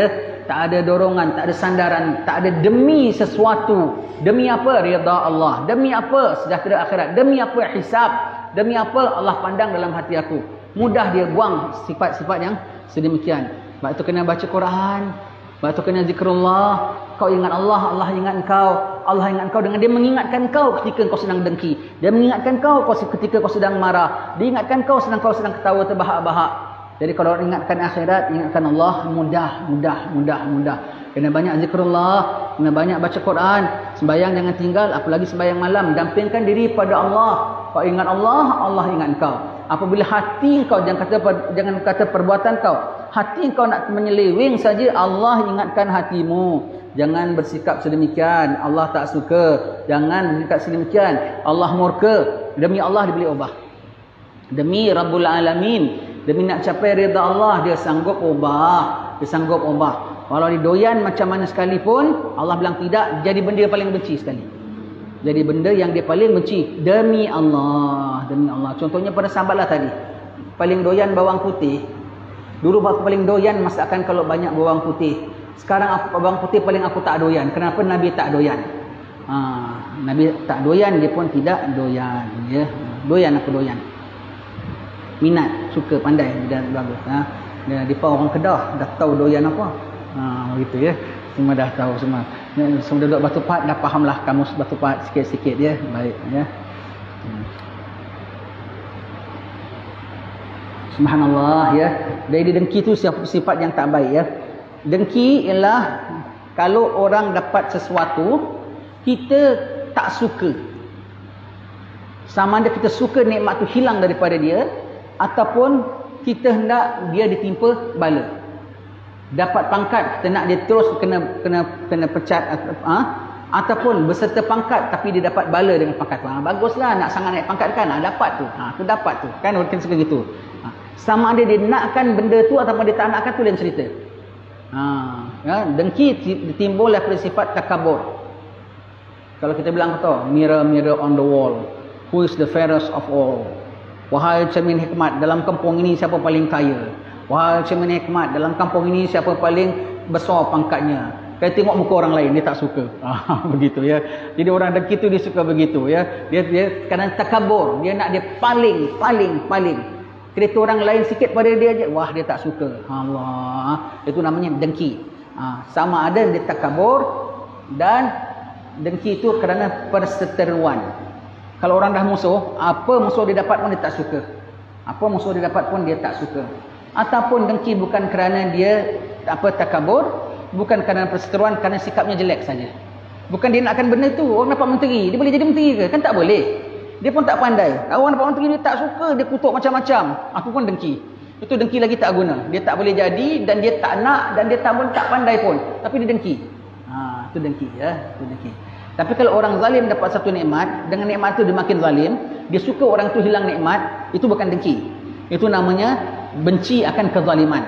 ada dorongan, tak ada sandaran, tak ada demi sesuatu. Demi apa? Ridha Allah. Demi apa? Sejahtera akhirat. Demi apa? Hisab. Demi apa? Allah pandang dalam hati aku. Mudah dia buang sifat-sifat yang sedemikian. Sebab itu kena baca Quran. Sebab itu kena zikrullah. Kau ingat Allah, Allah ingat engkau. Allah ingat engkau dengan dia mengingatkan kau ketika kau sedang dengki. Dia mengingatkan kau ketika kau sedang marah. Dia ingatkan kau sedang ketawa terbahak-bahak. Jadi kalau ingatkan akhirat, ingatkan Allah, mudah. Kena banyak zikrullah, kena banyak baca Quran, sembahyang jangan tinggal, apalagi sembahyang malam. Dampingkan diri pada Allah. Kau ingat Allah, Allah ingat kau. Apabila hati kau, jangan kata perbuatan kau, hati kau nak menyeleweng saja, Allah ingatkan hatimu. Jangan bersikap sedemikian, Allah tak suka. Jangan bersikap sedemikian, Allah murka. Demi Allah dibeli ubah. Demi Rabbul Alamin, demi nak capai rida Allah, dia sanggup ubah. Walau didoyan macam mana sekalipun, Allah bilang tidak, jadi benda yang paling benci sekali. Jadi benda yang dia paling benci. Demi Allah. Contohnya pada sahabatlah tadi, paling doyan bawang putih. Dulu aku paling doyan masakan kalau banyak bawang putih. Sekarang bawang putih paling aku tak doyan. Kenapa? Nabi tak doyan. Nabi tak doyan, dia pun tidak doyan. Aku doyan. Minat, suka, pandai, dan bagus. Dia orang Kedah dah tahu doyan apa. Begitu ya. Semua dah tahu semua. Semua duduk Batu Pahat dah fahamlah kamus Batu Pahat sikit-sikit ya. Baik ya. Subhanallah ya. Dari dengki tu sifat yang tak baik ya. Dengki ialah kalau orang dapat sesuatu kita tak suka. Sama ada kita suka nikmat tu hilang daripada dia, ataupun kita hendak dia ditimpa bala. Dapat pangkat, kita nak dia terus kena pecat, ataupun berserta pangkat tapi dia dapat bala dengan pangkat. Baguslah, nak sangat naik pangkat kan, dapat tu. Tu dapat tu. Kan orang suka gitu. Sama ada dia nakkan benda tu ataupun dia tak nakkan, tu lain cerita. Ya, dengki timbul daripada sifat takabur. Kalau kita bilang kata, mirror, mirror on the wall, who is the fairest of all? Wahai cermin hikmat, dalam kampung ini siapa paling kaya? Wahai cermin hikmat, dalam kampung ini siapa paling besar pangkatnya? Kalau tengok muka orang lain, dia tak suka. Begitu ya. Jadi orang dengki tu dia suka begitu ya. Dia kadang takabur, dia nak dia paling. Kereta orang lain sikit pada dia je, wah dia tak suka. Allah, itu namanya dengki. Sama ada dia takabur dan dengki itu kerana perseteruan. Kalau orang dah musuh, apa musuh dia dapat pun dia tak suka. Apa musuh dia dapat pun dia tak suka. Ataupun dengki bukan kerana dia takabur, bukan kerana perseteruan, kerana sikapnya jelek saja. Bukan dia nakkan benda tu, orang dapat menteri, dia boleh jadi menteri ke? Kan tak boleh. Dia pun tak pandai. Orang dapat menteri dia tak suka, dia kutuk macam-macam. Aku pun dengki. Itu dengki lagi tak guna. Dia tak boleh jadi dan dia tak nak dan dia tak pandai pun. Tapi dia dengki. Itu dengki ya, itu dengki. Tapi kalau orang zalim dapat satu nikmat, dengan nikmat itu dia makin zalim, dia suka orang tu hilang nikmat, itu bukan dengki. Itu namanya benci akan kezaliman.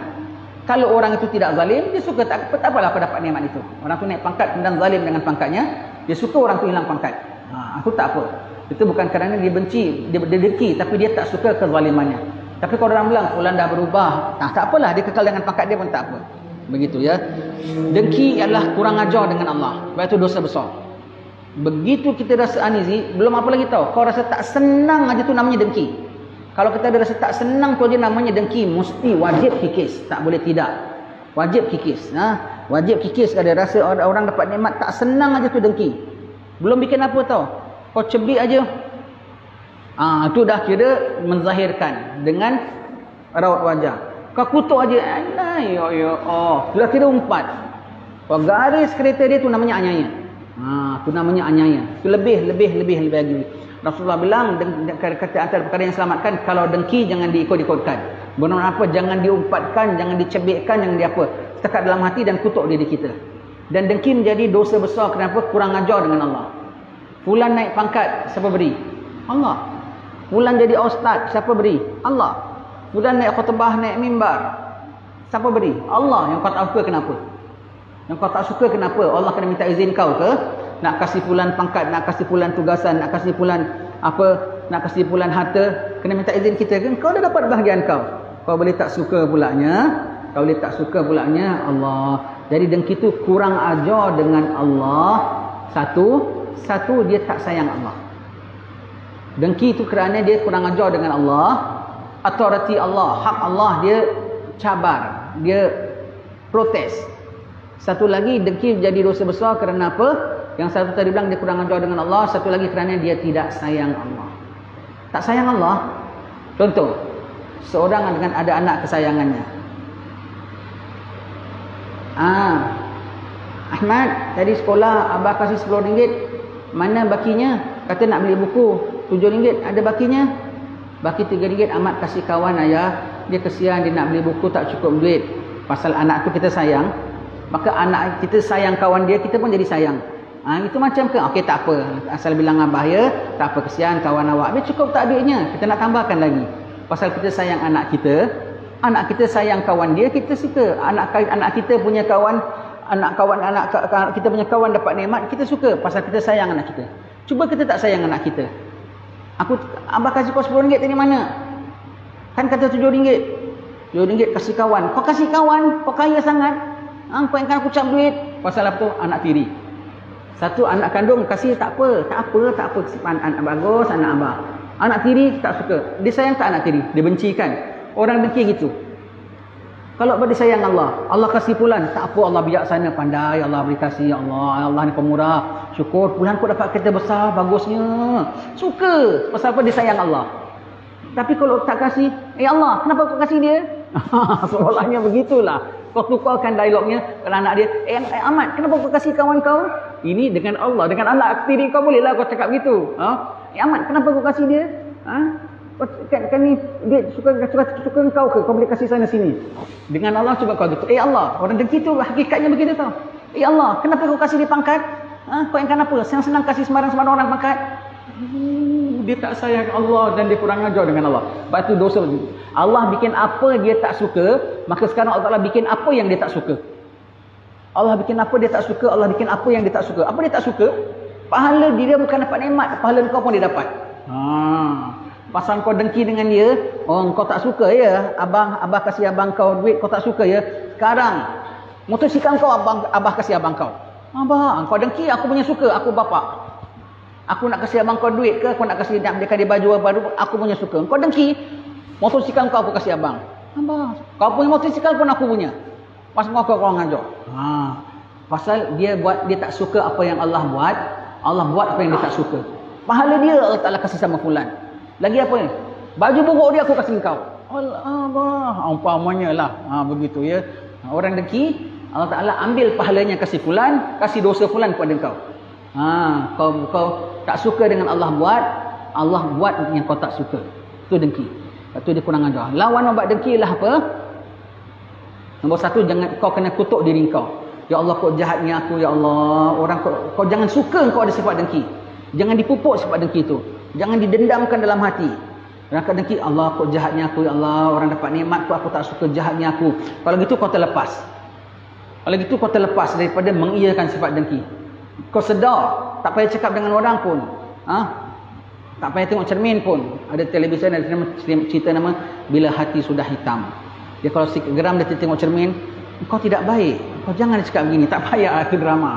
Kalau orang itu tidak zalim, dia suka tak apalah apa dapat nikmat itu. Orang tu naik pangkat kemudian zalim dengan pangkatnya, dia suka orang tu hilang pangkat. Itu tak apa. Itu bukan kerana dia benci, dia dengki, tapi dia tak suka kezalimannya. Tapi kalau orang bilang fulan dah berubah, tak apalah, dia kekal dengan pangkat dia pun tak apa. Begitu ya. Dengki adalah kurang ajar dengan Allah. Sebab itu dosa besar. Begitu kita rasa anizi, belum apa lagi tahu. Kau rasa tak senang aja tu namanya dengki. Kalau kita ada rasa tak senang tu aja namanya dengki, mesti wajib kikis, tak boleh tidak. Wajib kikis. Wajib kikis ada rasa orang dapat nikmat tak senang aja tu dengki. Belum bikin apa tahu. Kau cebik aja. Itu dah kira menzahirkan dengan raut wajah. Kau kutuk aja, sudah kira umpat. Kau garis kereta dia tu namanya anyaya. Itu namanya anyaya. Itu lebih lagi. Rasulullah bilang kata antara perkara yang selamatkan, kalau dengki jangan diikut-ikutkan. Benar apa, jangan diumpatkan, jangan dicebikkan, jangan diapa. Setakat dalam hati dan kutuk diri kita. Dan dengki menjadi dosa besar. Kenapa? Kurang ajar dengan Allah. Fulan naik pangkat, siapa beri? Allah. Fulan jadi ustaz, siapa beri? Allah. Fulan naik khutbah, naik mimbar, siapa beri? Allah. Yang kau tak suka kenapa? Yang kau tak suka kenapa? Allah kena minta izin kau ke? Nak kasih fulan pangkat, nak kasih fulan tugasan, nak kasih fulan apa, nak kasih fulan harta, kena minta izin kita kan? Kau dah dapat bahagian kau. Kau boleh tak suka pulanya, Allah. Jadi dengki itu kurang ajar dengan Allah. Satu dia tak sayang Allah. Dengki itu kerana dia kurang ajar dengan Allah. Authority Allah, hak Allah dia cabar, dia protes. Satu lagi dengki jadi dosa besar kerana apa? Yang satu tadi bilang dia kurang ajar dengan Allah, satu lagi kerana dia tidak sayang Allah. Tak sayang Allah. Contoh, seorang dengan ada anak kesayangannya. Ahmad, tadi sekolah abah kasih RM10. Mana bakinya? Kata nak beli buku RM7. Ada bakinya? Baki RM3. Ahmad kasih kawan ayah. Dia kesian, dia nak beli buku tak cukup duit. Pasal anak tu kita sayang, maka anak kita sayang kawan dia, kita pun jadi sayang. Itu macam ke? Okey, tak apa. Asal bilang abah ya, tak apa, kesian kawan awak. Dia cukup tak duitnya. Kita nak tambahkan lagi. Pasal kita sayang anak kita sayang kawan dia, kita suka. Anak kita punya kawan, anak kita punya kawan dapat nikmat, kita suka. Pasal kita sayang anak kita. Cuba kita tak sayang anak kita. Abah kasih kau RM10 tadi mana? Kan kata RM7. RM7 kasih kawan. Kau kasih kawan, kau kaya sangat. Kau ingat aku cap duit. Pasal apa tu? Anak tiri. Satu anak kandung kasih tak apa. Anak bagus, anak abah. Anak tiri tak suka. Dia sayang tak anak tiri? Dia benci kan? Orang dengki gitu. Kalau dia sayang Allah, Allah kasih pulan, tak apa, Allah bijaksana, pandai, Allah beri kasih, ya Allah, Allah ni pemurah. Syukur pulan kau dapat kereta besar, bagusnya. Suka. Pasal apa? Dia sayang Allah. Tapi kalau tak kasih, Allah, kenapa kau kasih dia? Soalannya begitulah. Kau tukarkan dialognya kalau anak dia, Ahmad, kenapa kau kasih kawan kau? Ini dengan Allah, dengan anak tiri kau bolehlah kau cakap gitu. Ahmad, kenapa kau kasih dia? Kan ni dia suka kau ke? Kau boleh kasih sana sini. Dengan Allah cuba kau gitu. Allah, orang dengki tu hakikatnya begitu tau. Allah, kenapa kau kasih dia pangkat? Kau ingat apa? Senang-senang kasih sembarang orang pangkat. dia tak sayang Allah dan dia kurang ajar dengan Allah. Sebab tu dosa. Allah bikin apa dia tak suka, maka sekarang Allah Ta'ala bikin apa yang dia tak suka. Allah bikin apa dia tak suka, Allah bikin apa yang dia tak suka. Apa dia tak suka? Pahala dia bukan dapat nikmat, pahala kau pun dia dapat. Pasal kau dengki dengan dia, kau tak suka ya, abah kasih abang kau duit, kau tak suka ya. Sekarang motosikal kau abah kasih abang kau. Abang, kau dengki, aku punya suka, aku bapak. Aku nak kasih abang kau duit ke, aku nak kasih dia baju baru, aku punya suka. Kau dengki, motosikal kau aku kasih abang. Abang, kau punya motosikal pun aku punya. Pasal kau ngajar. Pasal dia tak suka apa yang Allah buat, Allah buat apa yang dia tak suka. Pahala dia Allah Ta'ala kasih sama fulan. Lagi apa ni? Baju buruk dia aku kasih kau. Allah, umpamanya lah. Begitu ya. Orang dengki, Allah Ta'ala ambil pahalanya kasih fulan, kasih dosa fulan kepada kau. Kau tak suka dengan Allah buat yang kau tak suka. Itu dengki. Itu dia kurang ajar. Lawan obat dengki lah apa? Nombor satu, jangan kau kena kutuk diri kau. Ya Allah, kau jahatnya aku, ya Allah. Kau jangan suka kau ada sifat dengki. Jangan dipupuk sifat dengki itu. Jangan didendamkan dalam hati. Orang kata dengki, Allah, kau jahatnya aku, ya Allah. Orang dapat nikmat aku tak suka, jahatnya aku. Kalau gitu kau terlepas. Kalau gitu kau terlepas daripada mengiyakan sifat dengki. Kau sedar, tak payah cakap dengan orang pun. Tak payah tengok cermin pun. Ada televisyen, ada cerita nama Bila Hati Sudah Hitam. Dia kalau geram dia tengok cermin, kau tidak baik. Kau jangan cakap begini. Tak payah, itu drama.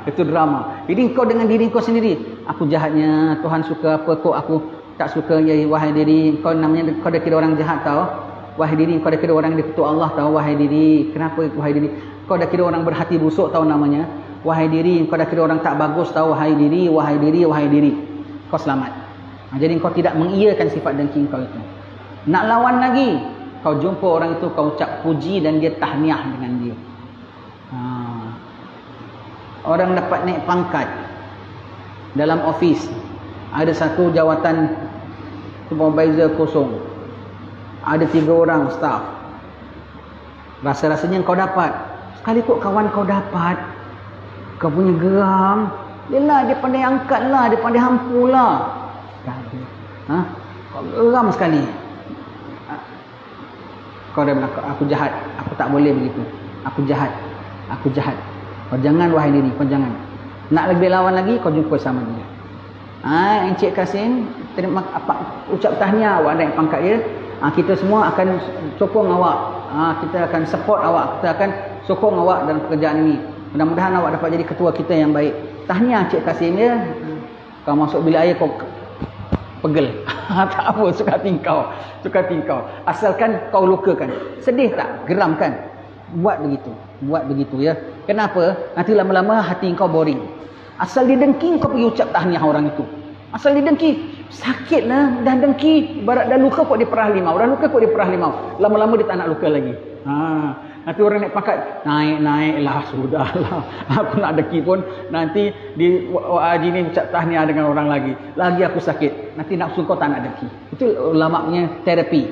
Itu drama. Jadi kau dengan diri kau sendiri. Aku jahatnya, Tuhan suka apa, kok aku tak suka. Ya, wahai diri, kau dah kira orang jahat tau. Wahai diri, kau dah kira orang dikutuk Allah tau. Wahai diri, kenapa wahai diri? Kau dah kira orang berhati busuk tau namanya. Wahai diri, kau dah kira orang tak bagus tau. Wahai diri, wahai diri, wahai diri. Kau selamat. Jadi kau tidak mengiyakan sifat dengki kau itu. Nak lawan lagi, kau jumpa orang itu, kau ucap puji dan dia tahniah dengan dia. Orang dapat naik pangkat dalam ofis, ada satu jawatan supervisor kosong, ada 3 orang staff. Rasa-rasanya kau dapat. Sekali kok kawan kau dapat, kau punya geram. Dia pandai angkat lah, dia pandai hampu lah. Kau geram sekali. Kau dah bilang, aku jahat, aku tak boleh begitu. Aku jahat, aku jahat. Kau jangan, wahai diri, kau jangan. Nak lebih lawan lagi, kau jumpa sama dia. Encik Kasim, terima ucap tahniah awak naik pangkat ya. Kita semua akan sokong awak. Kita akan support awak. Kita akan sokong awak dalam pekerjaan ini. Mudah-mudahan awak dapat jadi ketua kita yang baik. Tahniah Encik Kasim ya. Kau masuk bilik air, kau pegel. Tak apa, suka tingkau. Asalkan kau lukakan. Sedih tak? Geram kan? Buat begitu ya. Kenapa? Nanti lama-lama hati kau boring. Asal dia dengki, kau pergi ucap tahniah orang itu. Asal dia dengki, sakitlah. Dah dengki, ibarat dah luka kok dia perah limau. Dah luka kok dia perah limau. Lama-lama dia tak nak luka lagi. Nanti orang naik pangkat, naiklah, sudahlah. Aku nak dengki pun, nanti di Haji ni ucap tahniah dengan orang lagi. Lagi aku sakit. Nanti nafsu kau tak nak dengki. Itu ulama punya terapi.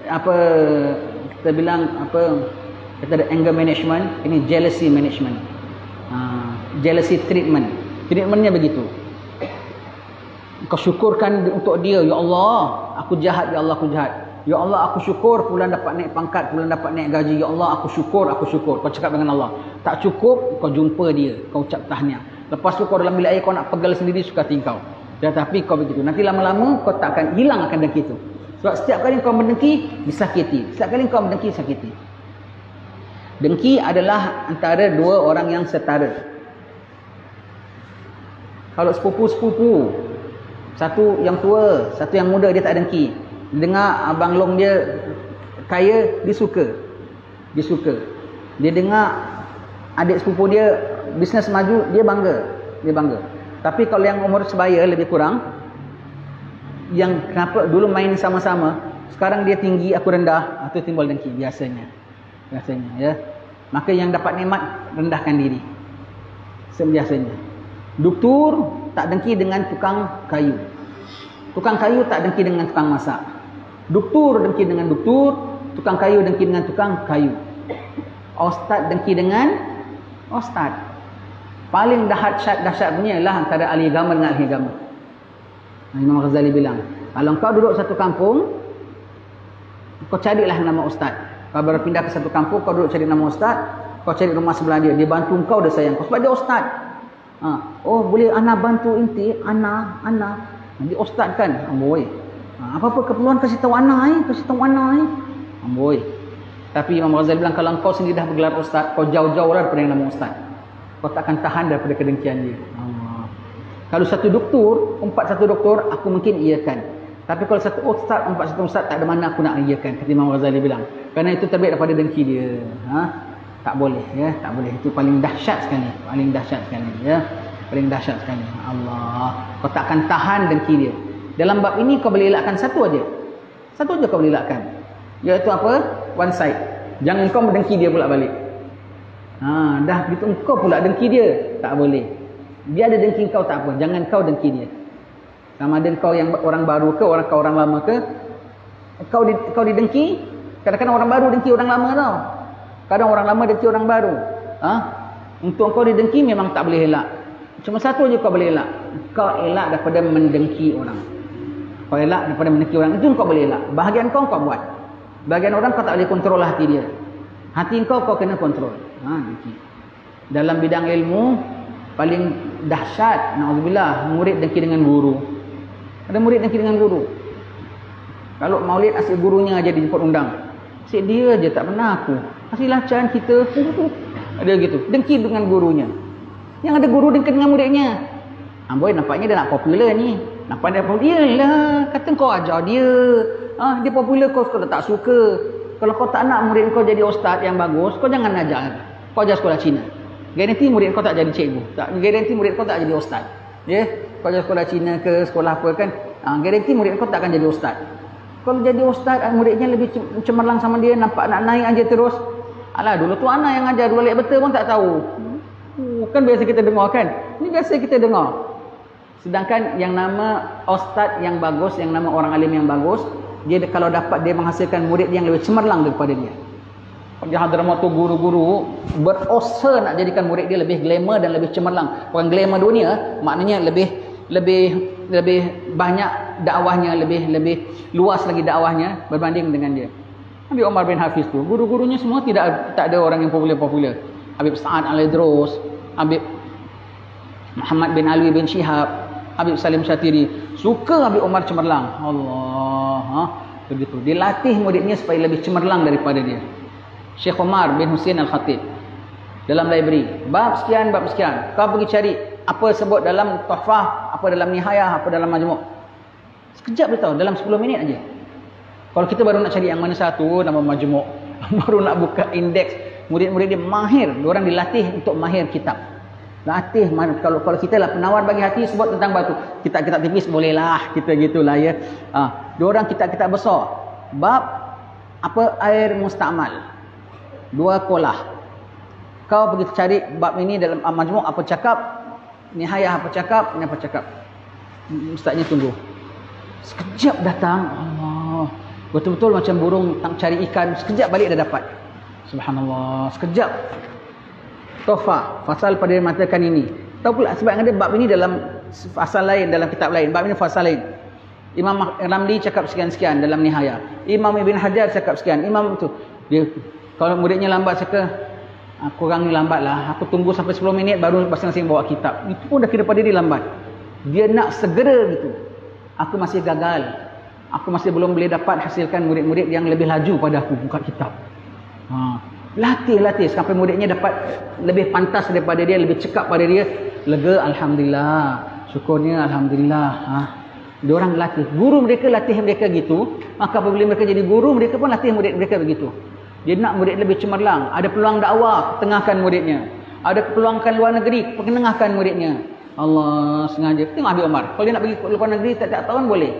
Apa kita bilang, kita ada anger management, ini jealousy management. Jealousy treatment. Treatmentnya begitu. Kau syukurkan untuk dia, ya Allah, aku jahat, ya Allah, aku jahat. Ya Allah, aku syukur fulan dapat naik pangkat, fulan dapat naik gaji. Ya Allah, aku syukur. Kau cakap dengan Allah. Tak cukup, kau jumpa dia, kau ucap tahniah. Lepas tu kau dalam bilik air, kau nak pegal sendiri, suka tingkau. Tetapi kau begitu. Nanti lama-lama kau tak akan hilang akan dengki itu. Sebab setiap kali kau mendengki, disakiti. Setiap kali kau mendengki, sakiti. Dengki adalah antara 2 orang yang setara. Kalau sepupu-sepupu, satu yang tua, satu yang muda, dia tak dengki. Dengar abang long dia kaya, dia suka. Dia dengar adik sepupu dia bisnes maju, dia bangga. Tapi kalau yang umur sebaya lebih kurang, yang kenapa dulu main sama-sama, sekarang dia tinggi, aku rendah, itu timbul dengki biasanya ya. Maka yang dapat nikmat, rendahkan diri biasanya. Doktor tak dengki dengan tukang kayu tak dengki dengan tukang masak. Doktor dengki dengan doktor, tukang kayu dengki dengan tukang kayu. Ustaz dengki dengan ustaz. Paling dahsyat punya ialah antara ahli agama dengan ahli agama. Imam Ghazali bilang, kalau kau duduk satu kampung, kau carilah nama ustaz. Kau baru pindah ke satu kampung, kau duduk cari nama ustaz, kau cari rumah sebelah dia, dia bantu kau, dia sayang kau sebab dia ustaz. Oh boleh ana bantu inti, ana jadi ustaz kan, amboi. Apa-apa keperluan kasih tahu ana amboi. Tapi Imam Ghazali bilang, kalau kau sendiri dah bergelar ustaz, kau jauh-jauh daripada yang nama ustaz. Kau takkan tahan daripada kedengkian dia. Kalau satu doktor, satu doktor, aku mungkin iakan. Tapi kalau satu ustaz, satu ustaz, tak ada mana aku nak iakan, kata Imam Ghazali bilang. Kerana itu terbaik daripada dengki dia. Tak boleh, ya, tak boleh. Itu paling dahsyat sekali, ya. Paling dahsyat sekali. Allah, kau takkan tahan dengki dia. Dalam bab ini kau boleh elakkan satu aja kau boleh elakkan, iaitu apa? One side. Jangan kau mendengki dia pula balik. Dah gitu engkau pula dengki dia, tak boleh. Dia ada dengki kau tak apa, jangan kau dengki dia. Sama ada kau yang orang baru ke orang lama ke, kau didengki. Kadang-kadang orang baru dengki orang lama tau. Kadang orang lama dengki orang baru. Untuk kau didengki memang tak boleh elak. Cuma satu je kau boleh elak. Kau elak daripada mendengki orang. Itu kau boleh elak. Bahagian kau buat. Bahagian orang kau tak boleh kontrol hati dia. Hati kau kena kontrol. Dalam bidang ilmu paling dahsyat, na'udzubillah, murid dengki dengan guru. Ada murid dengki dengan guru. Kalau maulid asyik gurunya aja dijemput undang. Asyik dia aja tak pernah aku. Kasihlah can kita. Ada gitu. Dengki dengan gurunya. Yang ada guru dengki dengan muridnya. Amboi, nampaknya dia nak popular ni. Nampak dia popular. Yalah, kata kau ajar dia. Dia popular, kau tak suka. Kalau kau tak nak murid kau jadi ustaz yang bagus, kau jangan ajar. Kau ajar sekolah Cina. Garanti murid kau tak jadi cikgu. Garanti murid kau tak jadi ustaz. Ya, kau ajar sekolah Cina ke sekolah apa kan? Garanti murid kau tak akan jadi ustaz. Kalau jadi ustaz, muridnya lebih cemerlang sama dia, nampak nak naik aja terus. Alah, dulu tu anak yang ajar, dua lek betul pun tak tahu. Kan biasa kita dengar kan? Ini biasa kita dengar. Sedangkan yang nama ustaz yang bagus, yang nama orang alim yang bagus, dia kalau dapat dia menghasilkan murid yang lebih cemerlang daripada dia. Di Hadramaut tu guru-guru berusaha nak jadikan murid dia lebih glamour dan lebih cemerlang. Bukan glamour dunia, maknanya lebih banyak dakwahnya, lebih luas lagi dakwahnya berbanding dengan dia. Habib Omar bin Hafiz tu, guru-gurunya semua tak ada orang yang popular. Habib Sa'ad Al-Idrus, Habib Muhammad bin Alwi bin Shihab, Habib Salim Syatiri. Suka Habib Omar cemerlang. Allah, begitu. Dia latih muridnya supaya lebih cemerlang daripada dia. Syekh Omar bin Husain Al-Khatib dalam library, bab sekian, kau pergi cari apa sebut dalam Tuhfah, apa dalam Nihayah, apa dalam Majmu'. Sekejap dia tahu, dalam 10 minit aja. Kalau kita baru nak cari yang mana satu, nama Majmu', baru nak buka indeks, murid-murid dia mahir, diorang dilatih untuk mahir kitab. Latih, kalau kita lah penawar bagi hati sebut tentang batu, kitab-kitab tipis bolehlah, kita gitulah ya. Diorang kitab-kitab besar, bab apa air musta'mal, 2 kolah. Kau pergi cari bab ini dalam Majmu' apa cakap, Nihayah apa cakap, ini apa cakap. Ustaznya tunggu. Sekejap datang, Allah, betul-betul macam burung cari ikan, sekejap balik dah dapat. Subhanallah, sekejap. Tuhfah, fasal pada mengatakan ini. Tahu pula sebab ada bab ini dalam fasal lain, dalam kitab lain. Bab ini fasal lain. Imam Ramli cakap sekian-sekian dalam Nihayah. Imam Ibn Hajar cakap sekian. Imam tu, dia kalau muridnya lambat cakap, kurang ni lambat lah. Aku tunggu sampai 10 minit baru masing-masing bawa kitab. Itu pun dah kira pada dia lambat. Dia nak segera gitu. Aku masih gagal. Aku masih belum boleh dapat hasilkan murid-murid yang lebih laju pada aku buka kitab. Latih sampai muridnya dapat lebih pantas daripada dia, lebih cekap pada dia. Lega, alhamdulillah. Syukurnya alhamdulillah. Diorang latih. Guru mereka latih mereka gitu. Maka apabila mereka jadi guru, mereka pun latih murid mereka begitu. Dia nak murid lebih cemerlang. Ada peluang dakwah, tengahkan muridnya. Ada peluang ke luar negeri, perkenalkan muridnya. Allah sengaja. Tengok Habib Omar. Kalau dia nak pergi ke luar negeri, tak tahun boleh.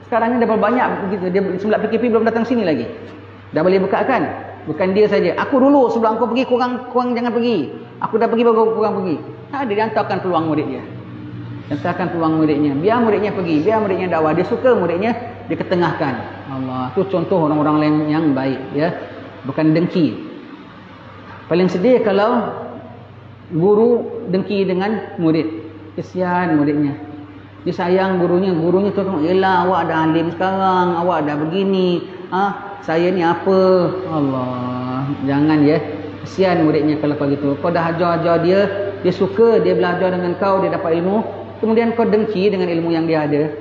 Sekarang ni dah banyak begitu. Dia sebelah PKP belum datang sini lagi. Dah boleh buka kan? Bukan dia saja. Aku dulu sebelum kau pergi, kurang jangan pergi. Aku dah pergi baru kurang pergi. Tak ada, dia hantarkan peluang murid dia. Hantarkan peluang muridnya. Biar muridnya pergi, biar muridnya dakwah. Dia suka muridnya, dia ketengahkan. Allah, itu contoh orang-orang lain yang baik, ya. Bukan dengki. Paling sedih kalau Guru dengki dengan murid. Kesian muridnya. Dia sayang gurunya tu tengok, yelah awak dah alim sekarang, awak dah begini. Saya ni apa? Allah, jangan ya. Kesian muridnya kalau kau gitu. Kau dah ajar dia suka, dia belajar dengan kau, dia dapat ilmu. Kemudian kau dengki dengan ilmu yang dia ada.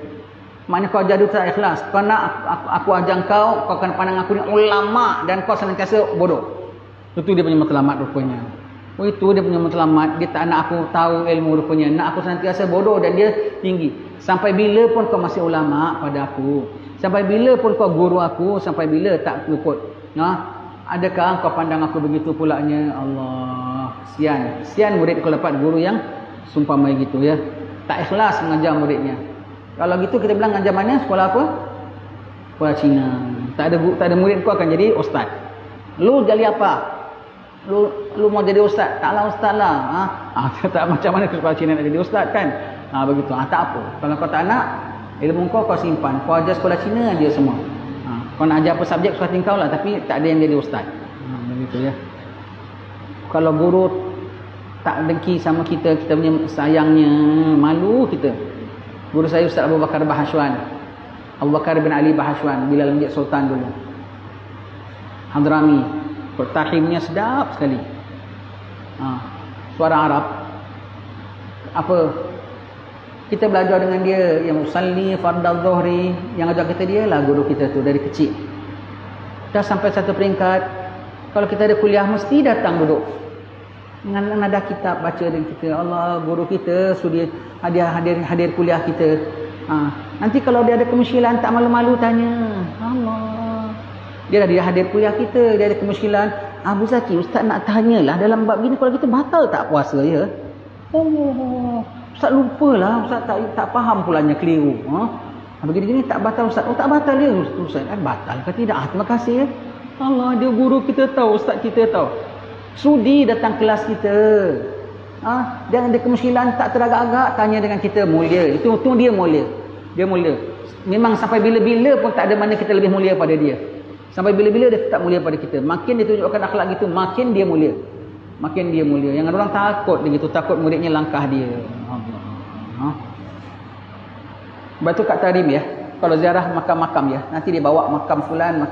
Maknanya kau ajar dia tak ikhlas. Kau nak aku ajar kau akan pandang aku ni ulama dan kau senantiasa bodoh. Itu dia punya matlamat rupanya. Itu dia punya matlamat. Dia tak nak aku tahu ilmu rupanya. Nak aku senantiasa bodoh dan dia tinggi. Sampai bila pun kau masih ulama pada aku? Sampai bila pun kau guru aku? Sampai bila tak luput? Adakah kau pandang aku begitu pulanya? Allah, sian murid kau dapat guru yang sumpamai gitu ya. Tak ikhlas mengajar muridnya. Kalau gitu kita bilang ajar mana? Sekolah apa? Sekolah Cina. Tak ada murid kau akan jadi ustaz. Lu jadi apa? Lu mau jadi ustaz? Taklah ustaz lah. Tak macam mana ke sekolah Cina nak jadi ustaz kan? Begitu. Tak apa. Kalau kau tak nak, ilmu kau simpan. Kau ajar sekolah Cina dia semua. Kau nak ajar apa subjek suka tingkau lah, tapi tak ada yang jadi ustaz. Begitu ya. Kalau guru tak dengki sama kita punya sayangnya, malu kita. Guru saya Ustaz Abu Bakar Bahashwan, Abu Bakar bin Ali Bahashwan, bila menjadi sultan dulu, Hadrami. Pertahimnya sedap sekali. Suara Arab. Apa? Kita belajar dengan dia, yang musalli, fardal zuhri, yang ajar kita dia lah guru kita tu dari kecil. Dah sampai satu peringkat, kalau kita ada kuliah mesti datang duduk. Dengan nada kitab baca dengan kita. Allah, guru kita sudi hadir kuliah kita. Nanti kalau dia ada kemusykilan tak malu-malu tanya. Allah. Dia hadir kuliah kita, dia ada kemusykilan. Abu Zaki, ustaz nak tanyalah dalam bab gini kalau kita batal tak puasa ya? Oh, ustaz lupalah, ustaz tak faham pulanya keliru. Begini-gini tak batal ustaz. Oh tak batal dia ustaz. Batal ke tidak? Terima kasih ya. Allah, dia guru kita tahu, ustaz kita tahu. Sudi datang kelas kita. Dia ada kemusykilan tak teragak-agak tanya dengan kita, mulia. Itu dia mulia. Dia mulia. Memang sampai bila-bila pun tak ada mana kita lebih mulia pada dia. Sampai bila-bila dia tak mulia pada kita. Makin dia tunjukkan akhlak gitu, makin dia mulia. Makin dia mulia. Yang orang takut begitu, takut muridnya langkah dia. Allah. Lepas tu kat Tarim ya, kalau ziarah makam-makam ya, nanti dia bawa makam fulan.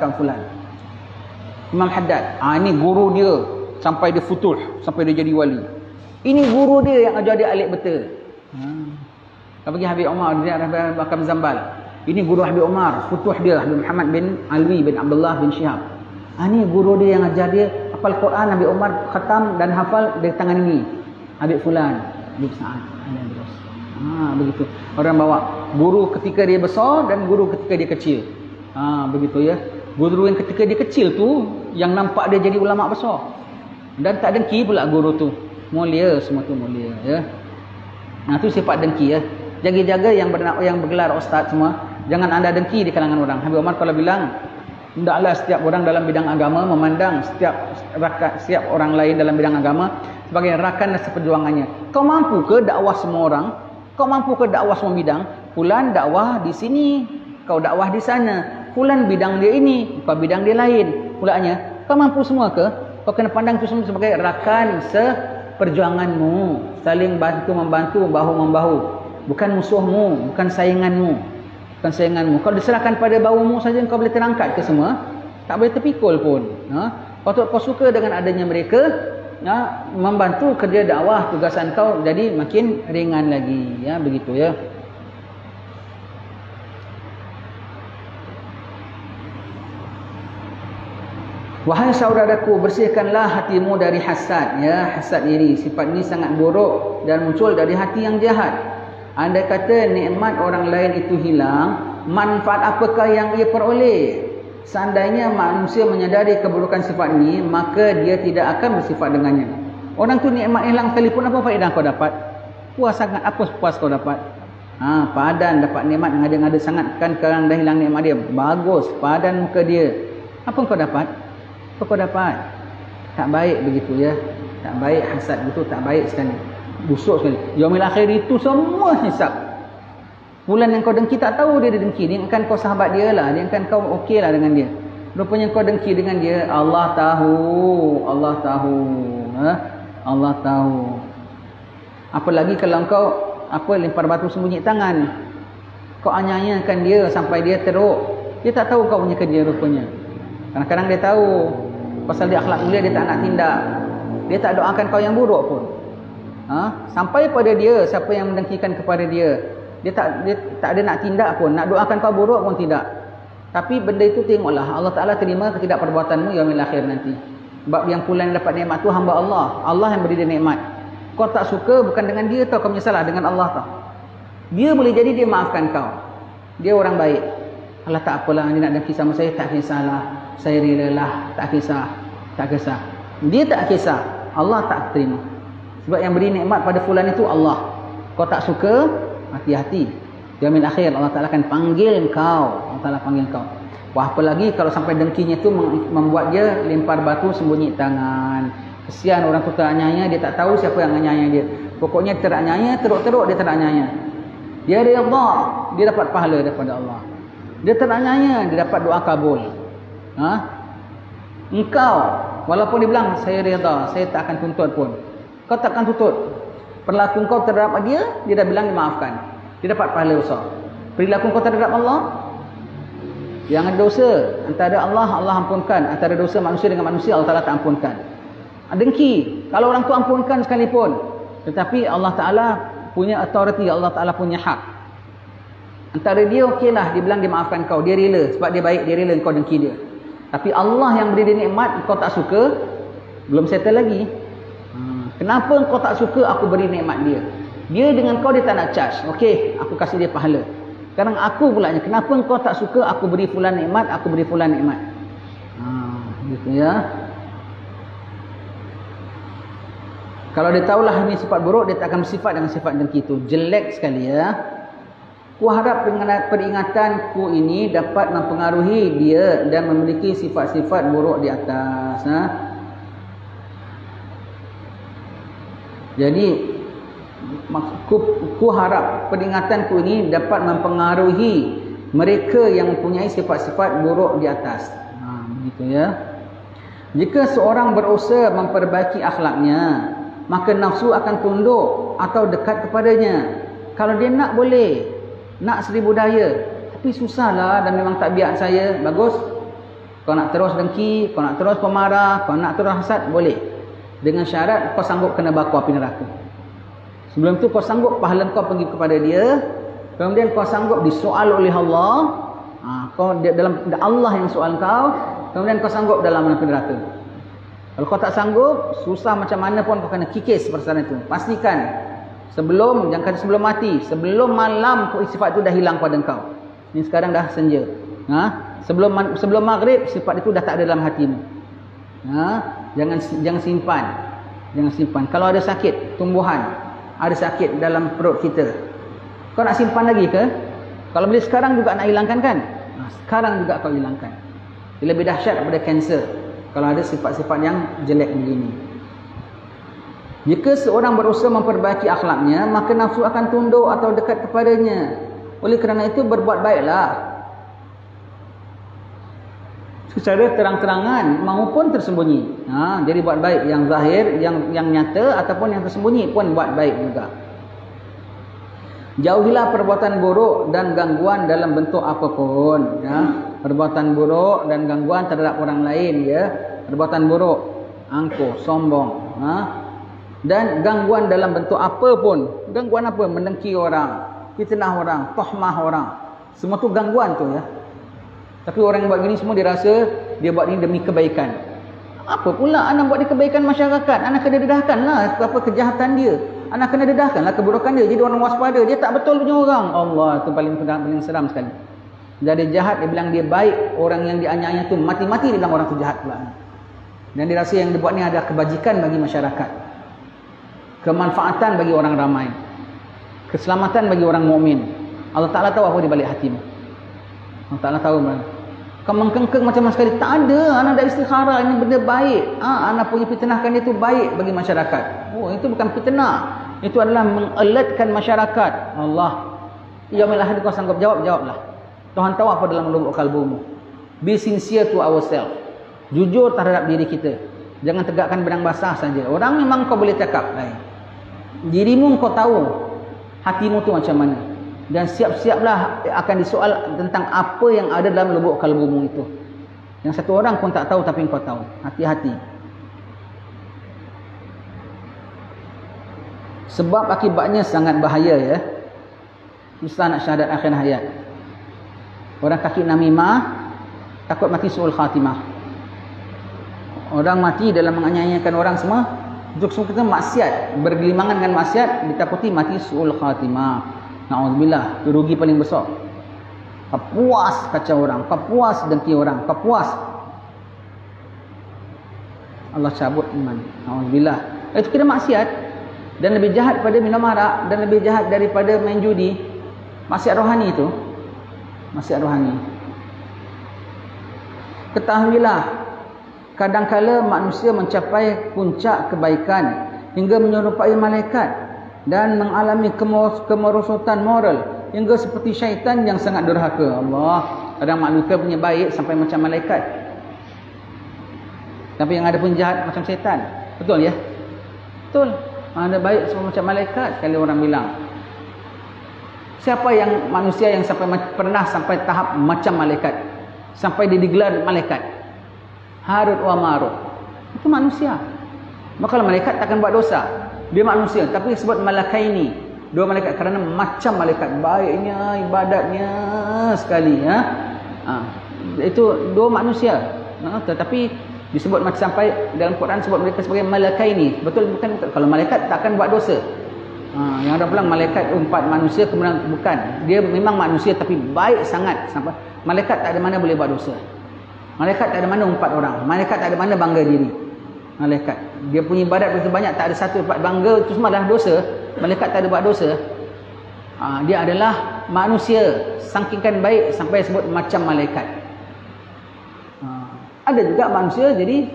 Imam Haddad. Ini guru dia sampai dia futuh, sampai dia jadi wali. Ini guru dia yang ajar dia alif betul. Kalau pergi Habib Umar ziarah makam Zambal. Ini guru Habib Umar, futuh dia Habib Muhammad bin Alwi bin Abdullah bin Syihab. Ini guru dia yang ajar dia hafal Quran. Habib Umar khatam dan hafal dari tangan ini. Habib fulan, Habib Sa'ad. Begitu. Orang bawa guru ketika dia besar dan guru ketika dia kecil. Begitu ya. Guru yang ketika dia kecil tu yang nampak dia jadi ulama besar. Dan tak dengki pula guru tu. Mulia, semua tu mulia ya. Tu sifat dengki ya. Jaga-jaga yang bergelar ustaz semua. Jangan anda dengki di kalangan orang. Habib Umar kalau bilang, hendaklah setiap orang dalam bidang agama memandang setiap orang lain dalam bidang agama sebagai rakan dan seperjuangannya. Kau mampu ke dakwah semua orang? Kau mampu ke dakwah semua bidang? Fulan dakwah di sini, kau dakwah di sana. Fulan bidang dia ini, kau bidang dia lain. Pulanya, kau mampu semua ke? Kau kena pandang itu semua sebagai rakan seperjuanganmu. Saling bantu-membantu, bahu-membahu. Bukan musuhmu, bukan sainganmu. Kalau diserahkan pada bahumu saja, kau boleh terangkat ke semua? Tak boleh terpikul pun. Patut kau suka dengan adanya mereka, membantu kerja dakwah, tugasan kau jadi makin ringan lagi. Ya, begitu ya. Wahai saudaraku, bersihkanlah hatimu dari hasad. Ya, hasad iri. Sifat ini sangat buruk dan muncul dari hati yang jahat. Andai kata nikmat orang lain itu hilang, manfaat apakah yang ia peroleh? Seandainya manusia menyadari keburukan sifat ini, maka dia tidak akan bersifat dengannya. Orang tu nikmat hilang sekalipun, apa faedah kau dapat? Puas sangat, apa puas kau dapat? Padan dapat nikmat, ngada-ngada sangat kan sekarang dah hilang nikmat dia. Bagus, padan muka dia. Apa kau dapat? Apa kau dapat? Tak baik begitu ya. Tak baik hasad begitu, tak baik sekali. Busuk sekali. Yaumil akhir itu semua hisap. Bulan yang kau dengki tak tahu dia dengki. Dia kan kau sahabat dia lah. Dia kan kau okey lah dengan dia. Rupanya kau dengki dengan dia. Allah tahu. Allah tahu. Allah tahu. Apalagi kalau kau lempar batu sembunyi tangan, kau anyayakan dia sampai dia teruk. Dia tak tahu kau punya kerja rupanya. Kadang-kadang dia tahu pasal dia akhlak mulia, dia tak nak tindak. Dia tak doakan kau yang buruk pun. Sampai pada dia, siapa yang mendengkikan kepada dia, dia tak ada nak tindak pun, nak doakan kau buruk pun tidak. Tapi benda itu tengoklah Allah Ta'ala terima ke tidak perbuatanmu yaumil akhir nanti. Sebab yang pula yang dapat nikmat tu hamba Allah. Allah yang beri dia nikmat. Kau tak suka bukan dengan dia tau, kau menyesalah dengan Allah tau. Dia boleh jadi dia maafkan kau. Dia orang baik. Allah tak apalah, dia nak dengki sama saya, tak kisahlah. Saya relalah, tak kisah. Dia tak kisah. Allah tak terima. Sebab yang beri nikmat pada fulan itu Allah. Kau tak suka, hati-hati. Yaumil akhir Allah Ta'ala akan panggil kau. Allah Ta'ala panggil kau. Wah, apalagi kalau sampai dengkinya itu membuat dia lempar batu sembunyi tangan. Kesian orang tu teranyaya, dia tak tahu siapa yang anyaya dia. Pokoknya teranyaya, teruk-teruk dia teranyaya. Dia redha, dia dapat pahala daripada Allah. Dia teranyaya, dia dapat doa kabul. Engkau, walaupun dia bilang saya redha, saya tak akan tuntut pun. Kau tak akan tuntut. Perilaku kau terhadap dia dah bilang dimaafkan. Dia dapat pahala besar. Perilaku kau terhadap Allah, yang ada dosa antara Allah ampunkan, antara dosa manusia dengan manusia Allah Ta'ala tak ampunkan. Dengki, kalau orang tu ampunkan sekalipun, tetapi Allah Ta'ala punya authority, Allah Ta'ala punya hak. Antara dia okeylah, dia bilang dia maafkan kau, dia rela sebab dia baik, dia rela kau dengki dia. Tapi Allah yang beri dia nikmat, kau tak suka, belum settle lagi. Kenapa kau tak suka aku beri nikmat dia? Dia dengan kau dia tak nak charge. Okey, aku kasih dia pahala. Sekarang aku pulanya, kenapa kau tak suka aku beri fulan nikmat, aku beri fulan nikmat. Gitu ya. Kalau dia tahulah ini sifat buruk, dia tak akan bersifat dengan sifat dengki itu. Jelek sekali ya. Ku harap peringatanku ini dapat mempengaruhi dia dan memiliki sifat-sifat buruk di atas. Jadi ku harap peringatanku ini dapat mempengaruhi mereka yang mempunyai sifat-sifat buruk di atas. Begitu ya. Jika seorang berusaha memperbaiki akhlaknya, maka nafsu akan tunduk atau dekat kepadanya. Kalau dia nak, boleh. Nak 1000 daya. Tapi susahlah dan memang tabiat saya. Bagus. Kau nak terus dengki, kau nak terus pemarah, kau nak terus hasad, boleh. Dengan syarat kau sanggup kena baku api neraka. Sebelum tu kau sanggup pahala kau pergi kepada dia. Kemudian kau sanggup disoal oleh Allah. Kau dalam Allah yang soal kau. Kemudian kau sanggup dalam api neraka. Kalau kau tak sanggup, susah macam mana pun kau kena kikis perasaan itu. Pastikan jangan kata sebelum mati, sebelum malam sifat itu dah hilang pada kau. Ini sekarang dah senja. Sebelum maghrib sifat itu dah tak ada dalam hatimu. Jangan simpan. Jangan simpan. Kalau ada sakit tumbuhan, ada sakit dalam perut kita, kau nak simpan lagi ke? Kalau boleh sekarang juga nak hilangkan kan? Sekarang juga kau hilangkan. Dia lebih dahsyat daripada kanser kalau ada sifat-sifat yang jelek begini. Jika seorang berusaha memperbaiki akhlaknya, maka nafsu akan tunduk atau dekat kepadanya. Oleh kerana itu berbuat baiklah. Secara terang-terangan maupun tersembunyi. Jadi buat baik yang zahir, yang nyata ataupun yang tersembunyi pun buat baik juga. Jauhilah perbuatan buruk dan gangguan dalam bentuk apapun. Perbuatan buruk dan gangguan terhadap orang lain. Perbuatan buruk, angkuh, sombong. Dan gangguan dalam bentuk apa pun. Gangguan apa? Mendengki orang, fitnah orang, tohmah orang. Semua tu gangguan tu ya. Tapi orang yang buat gini semua dia rasa dia buat ini demi kebaikan. Apa pula anak buat dia kebaikan masyarakat? Anak kena dedahkanlah apa kejahatan dia. Anak kena dedahkanlah keburukan dia. Jadi orang waspada. Dia tak betul punya orang. Allah tu paling seram sekali. Jadi jahat dia bilang dia baik. Orang yang dianiaya tu mati-mati dia bilang orang tu jahat pula. Dan dia rasa yang dia buat ni ada kebajikan bagi masyarakat. Kemanfaatan bagi orang ramai, keselamatan bagi orang mukmin. Allah Ta'ala tahu apa di balik hatimu. Allah Ta'ala tahu. Kau mengkengkeng macam mana sekali. Tak ada. Anak dah istikharah. Ini benda baik. Anak punya fitnahkan itu baik bagi masyarakat. Itu bukan fitnah. Itu adalah mengalertkan masyarakat. Allah. Yaumil akhir kau sanggup jawab, jawablah. Tuhan tahu apa dalam lubuk kalbumu. Be sincere to ourselves. Jujur terhadap diri kita. Jangan tegakkan benang basah saja. Orang memang kau boleh cakap lain. Dirimu kau tahu hatimu tu macam mana. Dan siap-siaplah akan disoal tentang apa yang ada dalam lubuk kalbumu itu. Yang satu orang pun tak tahu tapi kau tahu. Hati-hati. Sebab akibatnya sangat bahaya ya. Susah nak syahadat akhir hayat. Orang kaki namimah takut mati su'ul khatimah. Orang mati dalam menganiayakan orang semua, untuk semua kita maksiat, bergelimangan dengan maksiat, ditakuti mati su'ul khatimah. Na'udzubillah, itu rugi paling besar. Kau puas kacau orang, kau puas dengki orang, kau puas. Allah cabut iman. Na'udzubillah. Itu kira maksiat. Dan lebih jahat pada minum arak, dan lebih jahat daripada main judi. Maksiat rohani itu. Maksiat rohani. Ketahuilah, kadangkala manusia mencapai puncak kebaikan hingga menyerupai malaikat dan mengalami kemerosotan moral hingga seperti syaitan yang sangat durhaka. Allah, kadang manusia punya baik sampai macam malaikat, tapi yang ada pun jahat macam syaitan. Betul ya? Betul. Ada baik semua macam malaikat sekali orang bilang. Siapa yang manusia yang pernah sampai tahap macam malaikat, sampai dia digelar malaikat? Harut wa Marut. Itu manusia. Maka malaikat takkan buat dosa. Dia manusia, tapi sebut malakaini, dua malaikat, kerana macam malaikat, baiknya, ibadatnya sekali ya. Itu dua manusia. Tetapi disebut macam sampai dalam Quran sebut mereka sebagai malakaini. Betul bukan? Kalau malaikat takkan buat dosa. Yang ada pulang malaikat umpat manusia, kemudian bukan. Dia memang manusia tapi baik sangat sampai malaikat tak ada mana boleh buat dosa. Malaikat tak ada mana umpat orang. Malaikat tak ada mana bangga diri. Malaikat, dia punya ibadat begitu banyak, tak ada satu dapat bangga, itu semua adalah dosa. Malaikat tak ada buat dosa. Dia adalah manusia, sangkingkan baik sampai sebut macam malaikat. Ada juga manusia jadi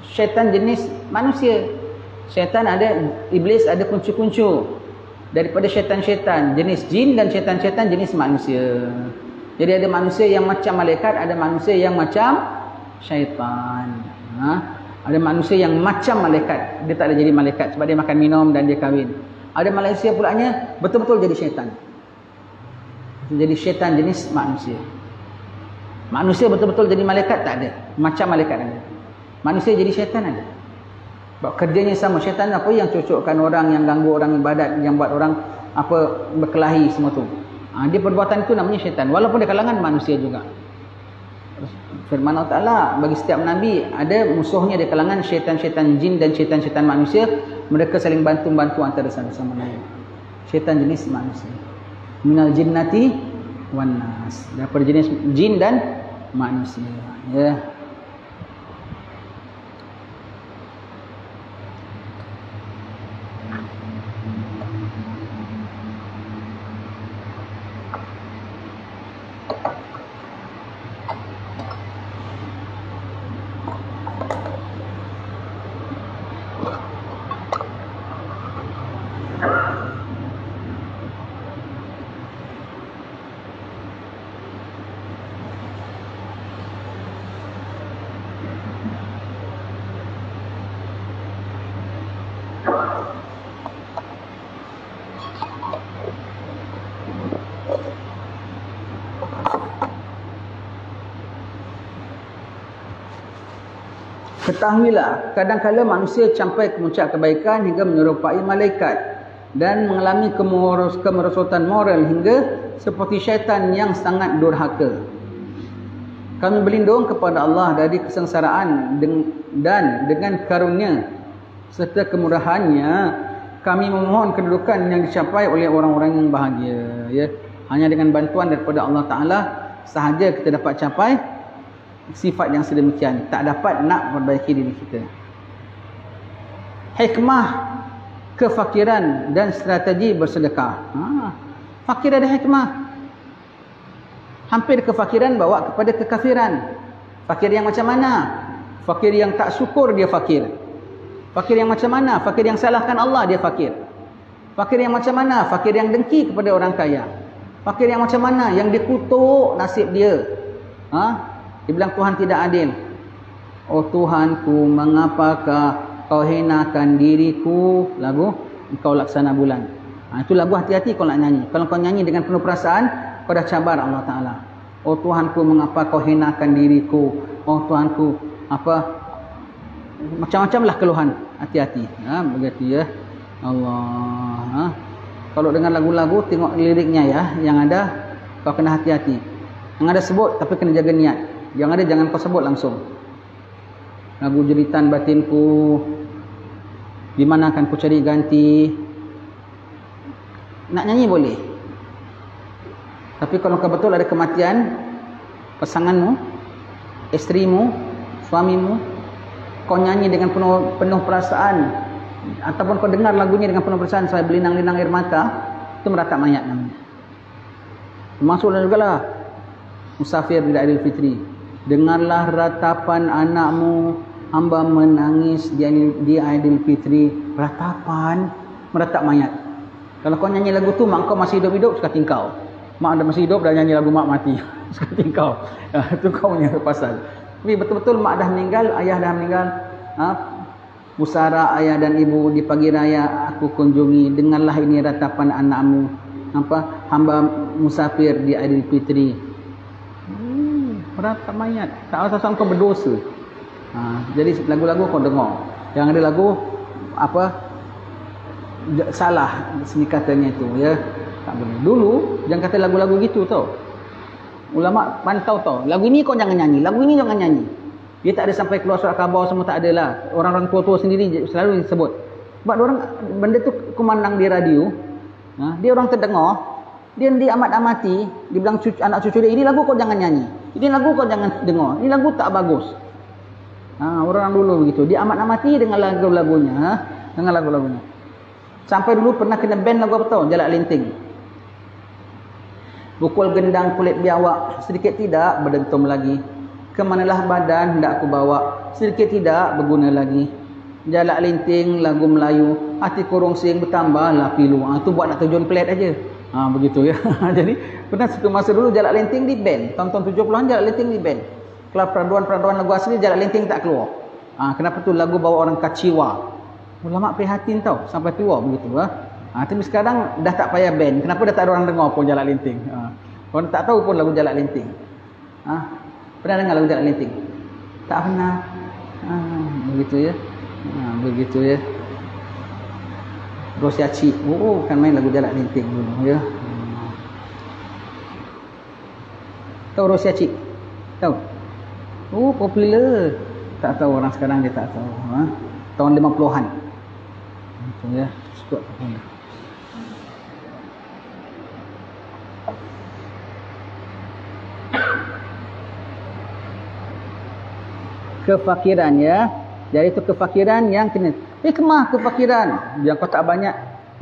syaitan jenis manusia. Syaitan ada, iblis ada kuncu-kuncu daripada syaitan-syaitan jenis jin dan syaitan-syaitan jenis manusia. Jadi ada manusia yang macam malaikat, ada manusia yang macam syaitan. Ada manusia yang macam malaikat, dia tak ada jadi malaikat sebab dia makan minum dan dia kahwin. Ada manusia pulanya betul-betul jadi syaitan. Jadi syaitan jenis manusia. Manusia betul-betul jadi malaikat tak ada. Macam malaikat ada. Manusia jadi syaitan ada. Sebab kerjanya sama. Syaitan apa yang cocokkan orang, yang ganggu orang ibadat, yang buat orang apa berkelahi semua tu. Dia perbuatan itu namanya syaitan. Walaupun dia kalangan manusia juga. Firman Allah Ta'ala, bagi setiap Nabi ada musuhnya di kalangan syaitan-syaitan jin dan syaitan-syaitan manusia. Mereka saling bantu-bantu antara sama lain. Syaitan jenis manusia. Minal jinnati wan nas. Daripada jenis jin dan manusia. Ya. Ketahuilah, kadang-kala manusia sampai ke puncak kebaikan hingga menyerupai malaikat dan mengalami kemerosotan moral hingga seperti syaitan yang sangat durhaka. Kami berlindung kepada Allah dari kesengsaraan dan dengan karunia serta kemurahannya kami memohon kedudukan yang dicapai oleh orang-orang yang bahagia. Ya, hanya dengan bantuan daripada Allah Ta'ala sahaja kita dapat capai sifat yang sedemikian. Tak dapat nak perbaiki diri kita. Hikmah kefakiran dan strategi bersedekah. Fakir ada hikmah. Hampir kefakiran bawa kepada kekafiran. Fakir yang macam mana? Fakir yang tak syukur dia fakir. Fakir yang macam mana? Fakir yang salahkan Allah dia fakir. Fakir yang macam mana? Fakir yang dengki kepada orang kaya. Fakir yang macam mana? Yang dikutuk nasib dia. Dia bilang Tuhan tidak adil. Oh Tuhanku, mengapakah kau hinakan diriku? Lagu engkau laksana bulan. Itu lagu hati-hati kau nak nyanyi. Kalau kau nyanyi dengan penuh perasaan, kau dah cabar Allah Ta'ala. Oh Tuhanku, mengapa kau hinakan diriku? Oh Tuhanku, apa macam-macam lah keluhan. Hati-hati. Begitu ya. Allah. Kalau dengan lagu-lagu, tengok liriknya ya. Yang ada, kau kena hati-hati. Yang ada sebut, tapi kena jaga niat. Yang ada, jangan kau sebut langsung. Lagu jeritan batinku, di mana akan ku cari ganti. Nak nyanyi boleh. Tapi kalau kau betul ada kematian, pasanganmu, isterimu, suamimu, kau nyanyi dengan penuh perasaan, ataupun kau dengar lagunya dengan penuh perasaan sampai berlinang-linang air mata, itu meratap mayat namanya. Termasuklah juga lah musafir di Aidil Fitri. Dengarlah ratapan anakmu, hamba menangis di Aidil Fitri. Ratapan, meratap mayat. Kalau kau nyanyi lagu tu, mak kau masih hidup-hidup, suka tingkau. Mak dah masih hidup, dah nyanyi lagu mak mati. Suka tingkau. Itu kau punya pasal. Tapi betul-betul mak dah meninggal, ayah dah meninggal. Pusara ayah dan ibu di pagi raya aku kunjungi. Dengarlah ini ratapan anakmu. Hamba musafir di Aidil Fitri. Meratap mayat. Tak rasa kau berdosa. Jadi lagu-lagu kau dengar. Yang ada lagu salah sini katanya itu ya. Tak boleh. Dulu jangan kata lagu-lagu gitu tau. Ulama pantau tau. Lagu ini kau jangan nyanyi, lagu ini jangan nyanyi. Dia tak ada sampai keluar surat khabar semua, tak ada lah. Orang-orang tua-tua sendiri selalu sebut. Sebab orang benda tu kumandang di radio. Dia orang terdengar, dia diamat-amati, dia bilang anak cucu dia, ini lagu kau jangan nyanyi. Ini lagu kau jangan dengar. Ini lagu tak bagus. Orang dulu begitu. Dia amat-amati dengan lagu-lagunya, dengan lagu-lagunya. Sampai dulu pernah kena ban lagu apa tahu? Jalak Linting. Pukul gendang kulit biawak, sedikit tidak berdentum lagi. Kemanalah badan hendak aku bawa, sedikit tidak berguna lagi. Jalak Linting, lagu Melayu, hati kurung sing bertambahlah pilu. Itu buat nak tujuan pelet aja. Begitu ya. Jadi pernah satu masa dulu Jalak Linting di ban. Tahun-tahun 70-an Jalak Linting di ban. Kalau peraduan-peraduan lagu asli Jalak Linting tak keluar. Kenapa tu lagu bawa orang kaciwa. Ulama prihatin tau sampai tua begitu. Tapi sekarang dah tak payah band. Kenapa dah tak ada orang dengar pun Jalak Linting? Orang tak tahu pun lagu Jalak Linting. Pernah dengar lagu Jalak Linting? Tak pernah. Begitu ya. Begitu ya. Rosiaci. Kan main lagu Jalak Linting dulu ya. Tahu Rosiaci? Tahu? Popular. Tak tahu orang sekarang dia tak tahu. Tahun 50-an. Itu ya. Suka. Kefakiran ya. Jadi itu kefakiran yang kena. Hikmah kefakiran. Biar kau tak banyak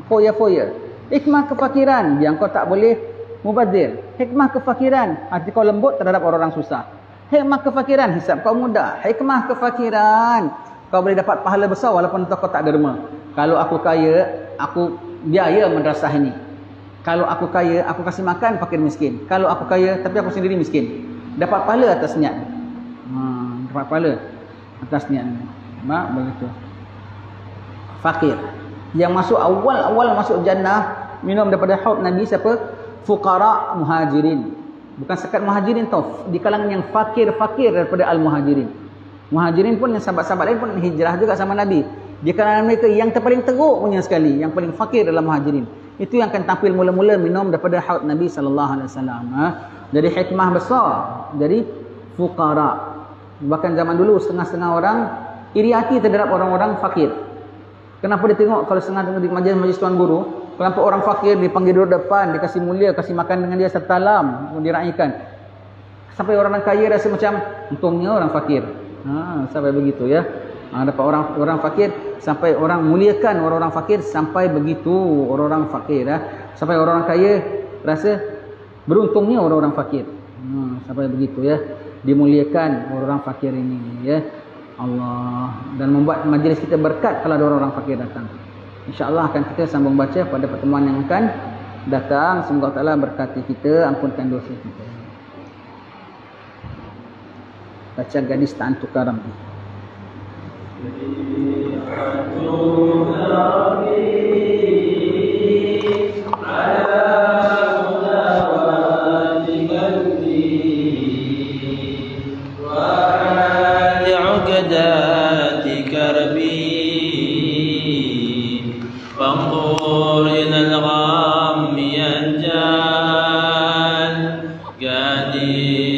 foya-foya. Hikmah kefakiran. Biar kau tak boleh mubazir. Hikmah kefakiran. Hati kau lembut terhadap orang-orang susah. Hikmah kefakiran. Hisab kau mudah. Hikmah kefakiran. Kau boleh dapat pahala besar walaupun kau tak derma. Kalau aku kaya, aku biaya madrasah ini. Kalau aku kaya, aku kasih makan fakir miskin. Kalau aku kaya, tapi aku sendiri miskin. Dapat pahala atas niat. Dapat pahala atas niat. Begitu. Fakir. Yang masuk awal masuk jannah, minum daripada haud Nabi siapa? Fuqara muhajirin. Bukan sekat muhajirin tau. Di kalangan yang fakir-fakir daripada al-muhajirin. Muhajirin pun, yang sahabat-sahabat lain pun hijrah juga sama Nabi. Di kalangan mereka yang terpaling teruk punya sekali, yang paling fakir dalam muhajirin. Itu yang akan tampil mula-mula minum daripada haud Nabi SAW. Jadi hikmah besar. Jadi fuqara. Bahkan zaman dulu setengah-setengah orang iri hati terhadap orang-orang fakir. Kenapa dia tengok kalau setengah di majlis tuan guru, kalau orang fakir dipanggil duduk depan, dikasih mulia, kasih makan dengan dia sertalam, diraikan. Sampai orang kaya rasa macam untungnya orang fakir. Sampai begitu ya. Dapat orang fakir, sampai orang muliakan orang-orang fakir, sampai begitu orang-orang fakir sampai orang kaya rasa beruntungnya orang-orang fakir. Sampai begitu ya. Dimuliakan orang-orang fakir ini ya. Allah, dan membuat majlis kita berkat kalau ada orang-orang fakir datang. InsyaAllah akan kita sambung baca pada pertemuan yang akan datang. Semoga Allah berkati kita, ampunkan dosa kita. Baca gadis Ta'antu Karam. Jadi, وحال عقدات كربي فانظر إلى الغم ينجال قد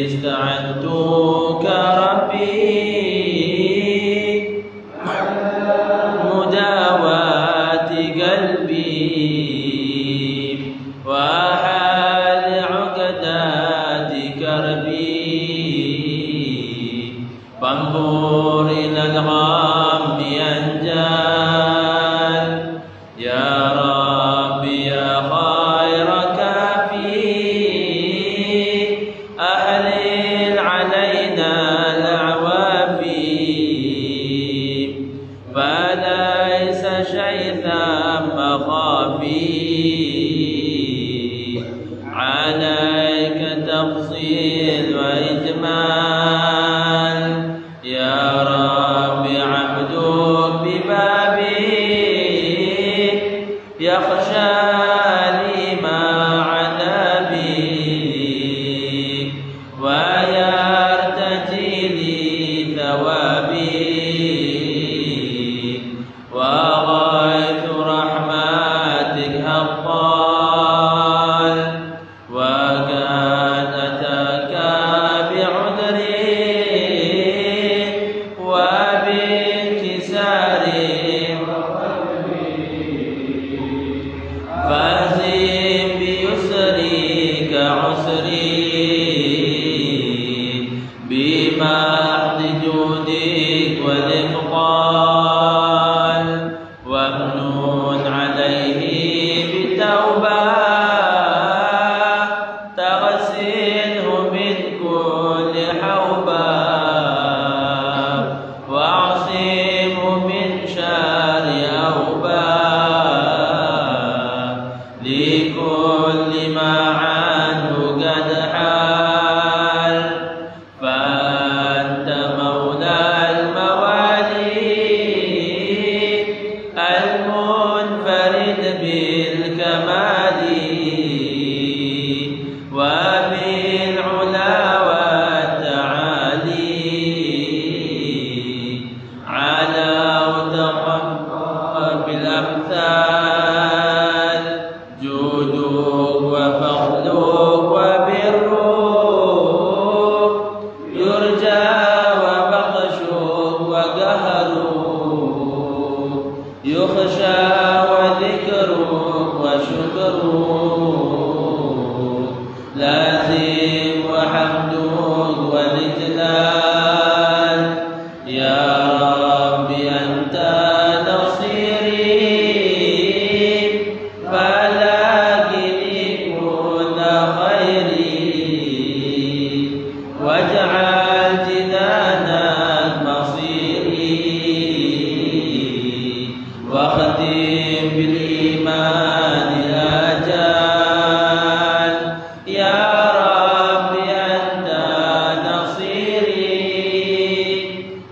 استعدتك ربي مداواة قلبي وحال عقدات كربي فانظر إلى الغم ينجال يا ربي يا خير كافي أهلل علينا الأعوافي فليس شيئا مخافي عليك تفصيل وإجمال يا ربي عبدك ببابي يخشى لي ما عذابي ويرتجي لي ثوابي وغيث رحمتك هطال وقد أتاك بعذري وبانكسار فازم بيسرك عسري بمحض جودك والإفضال وامنن عليه بالتوبة تغسله من كل حوبة واعصمه من شر أوبة لكل ما عنه قد حال فأنت مولى الموالي المنفرد بالكمال وبالعلا والتعالي على وتقبل بالأمثال جودك وفضلك وبرك يرجى وبطشك وقهرك يخشى وذكرك وشكرك لازم وحمدك والإجلال يا ربي أنت نصيري فلاقني كل خيري واجعل جنانك مصيري واختم بالإيمان الآجال يا ربي أنت نصيري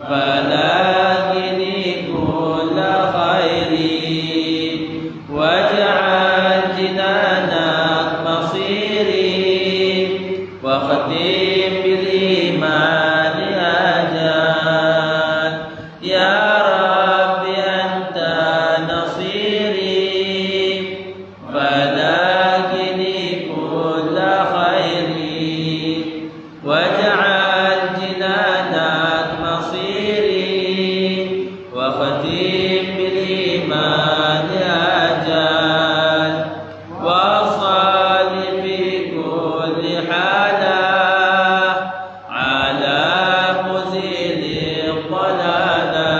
فلاقني كل خيري واجعل جنانك مصيري واختم بالإيمان الآجال يا ربي أنت نصيري فلاقني كل خيري واجعل جنانك مصيري واختم بالإيمان أجل وصل في كل حالة على مزيل الضلالة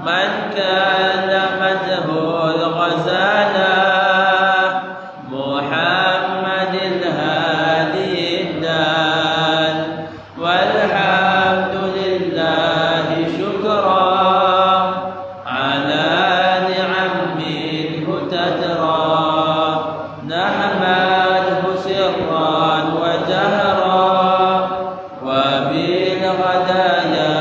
من كلمته الغزالة محمد الهادي الدال والحمد لله شكرا على نعم منه تترى نحمده سرا وجهرا وبالغدايا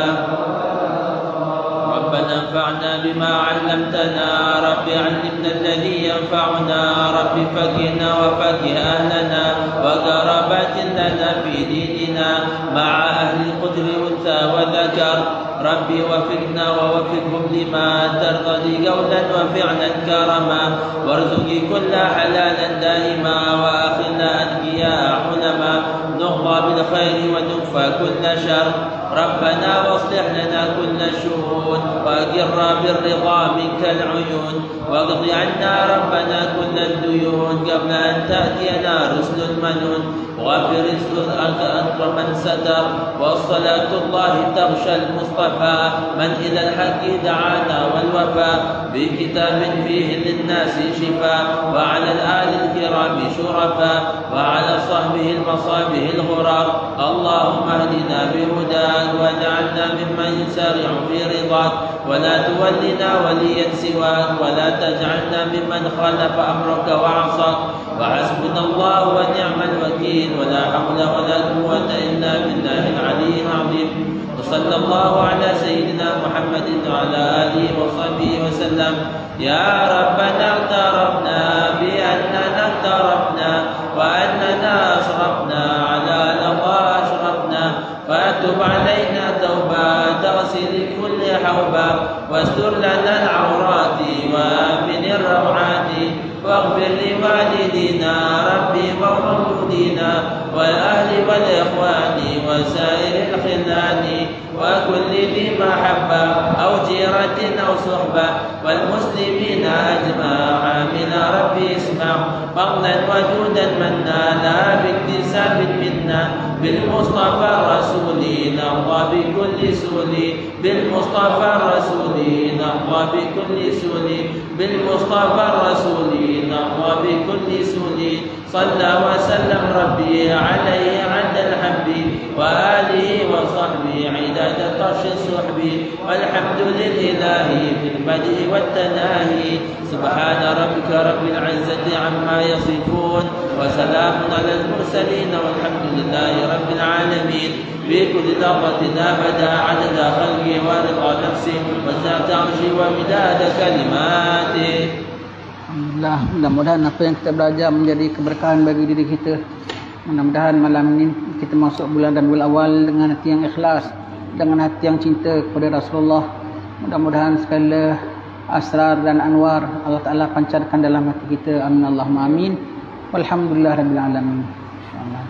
ربنا انفعنا بما علمتنا رب علمنا الذي ينفعنا رب فقهنا وفقه أهلنا وقربات لنا في ديننا مع أهل القدر أنثى وذكر. ربي وفقنا ووفقهم لما ترضى قولا وفعلا كرما، وارزقي كل حلالا دائما، وآخرنا أنبياء علما، نغضى بالخير ونكفى كل شر. ربنا واصلح لنا كل الشؤون، وأقر بالرضا منك العيون، واقض عنا ربنا كل الديون قبل أن تأتينا رسل المنون. وغفر أنت من ستر، والصلاة الله تغشى المصطفى من إلى الحق دعانا والوفاء، بكتاب فيه للناس شفاء، وعلى الآل الكرام شرفاء، وعلى صحبه المصابه الغرار. اللهم اهدنا بهداك، واجعلنا ممن يسارع في رضاك، ولا تولنا وليا سواك، ولا تجعلنا ممن خالف أمرك وعصاك. وحسبنا الله ونعم الوكيل، ولا حول ولا قوة إلا بالله العلي العظيم. وصلى الله على سيدنا محمد وعلى آله وصحبه وسلم. يا ربنا اعترفنا بأننا اقترفنا، وأننا أسرفنا على لظى أشرفنا، فاتب علينا توبة تغسل كل حوبة، واستر لنا العورات وامن الروعات، واغفر لوالدينا ربي ومولودينا، والأهل والإخوان وسائر الخلان، وكل ذي محبة أو جيرة أو صحبة، والمسلمين أجمع من ربي اسمع، فضلا وجودا منا لا باكتساب منا، بالمصطفى الرسول نرضى بكل سول، بالمصطفى الرسول نرضى بكل سول، بالمصطفى الرسول نرضى بكل سول. صلى وسلم ربي عليه عند الحمد، وآله وصحبه عداد طرش الصحب، والحمد لله في البدء والتناهي. سبحان ربك رب العزة عما يصفون، وسلام على المرسلين، والحمد لله رب العالمين. بكل لحظة أبدا عدد خلقي ورضا نفسي وزنة عرشي ومداد كلماتي. Alhamdulillah, mudah-mudahan apa yang kita belajar menjadi keberkahan bagi diri kita. Mudah-mudahan malam ini kita masuk bulan Rabiul Awal dengan hati yang ikhlas, dengan hati yang cinta kepada Rasulullah. Mudah-mudahan segala asrar dan anwar Allah Ta'ala pancarkan dalam hati kita. Amin Allahumma amin. Walhamdulillah Rabbil Alamin. InsyaAllah.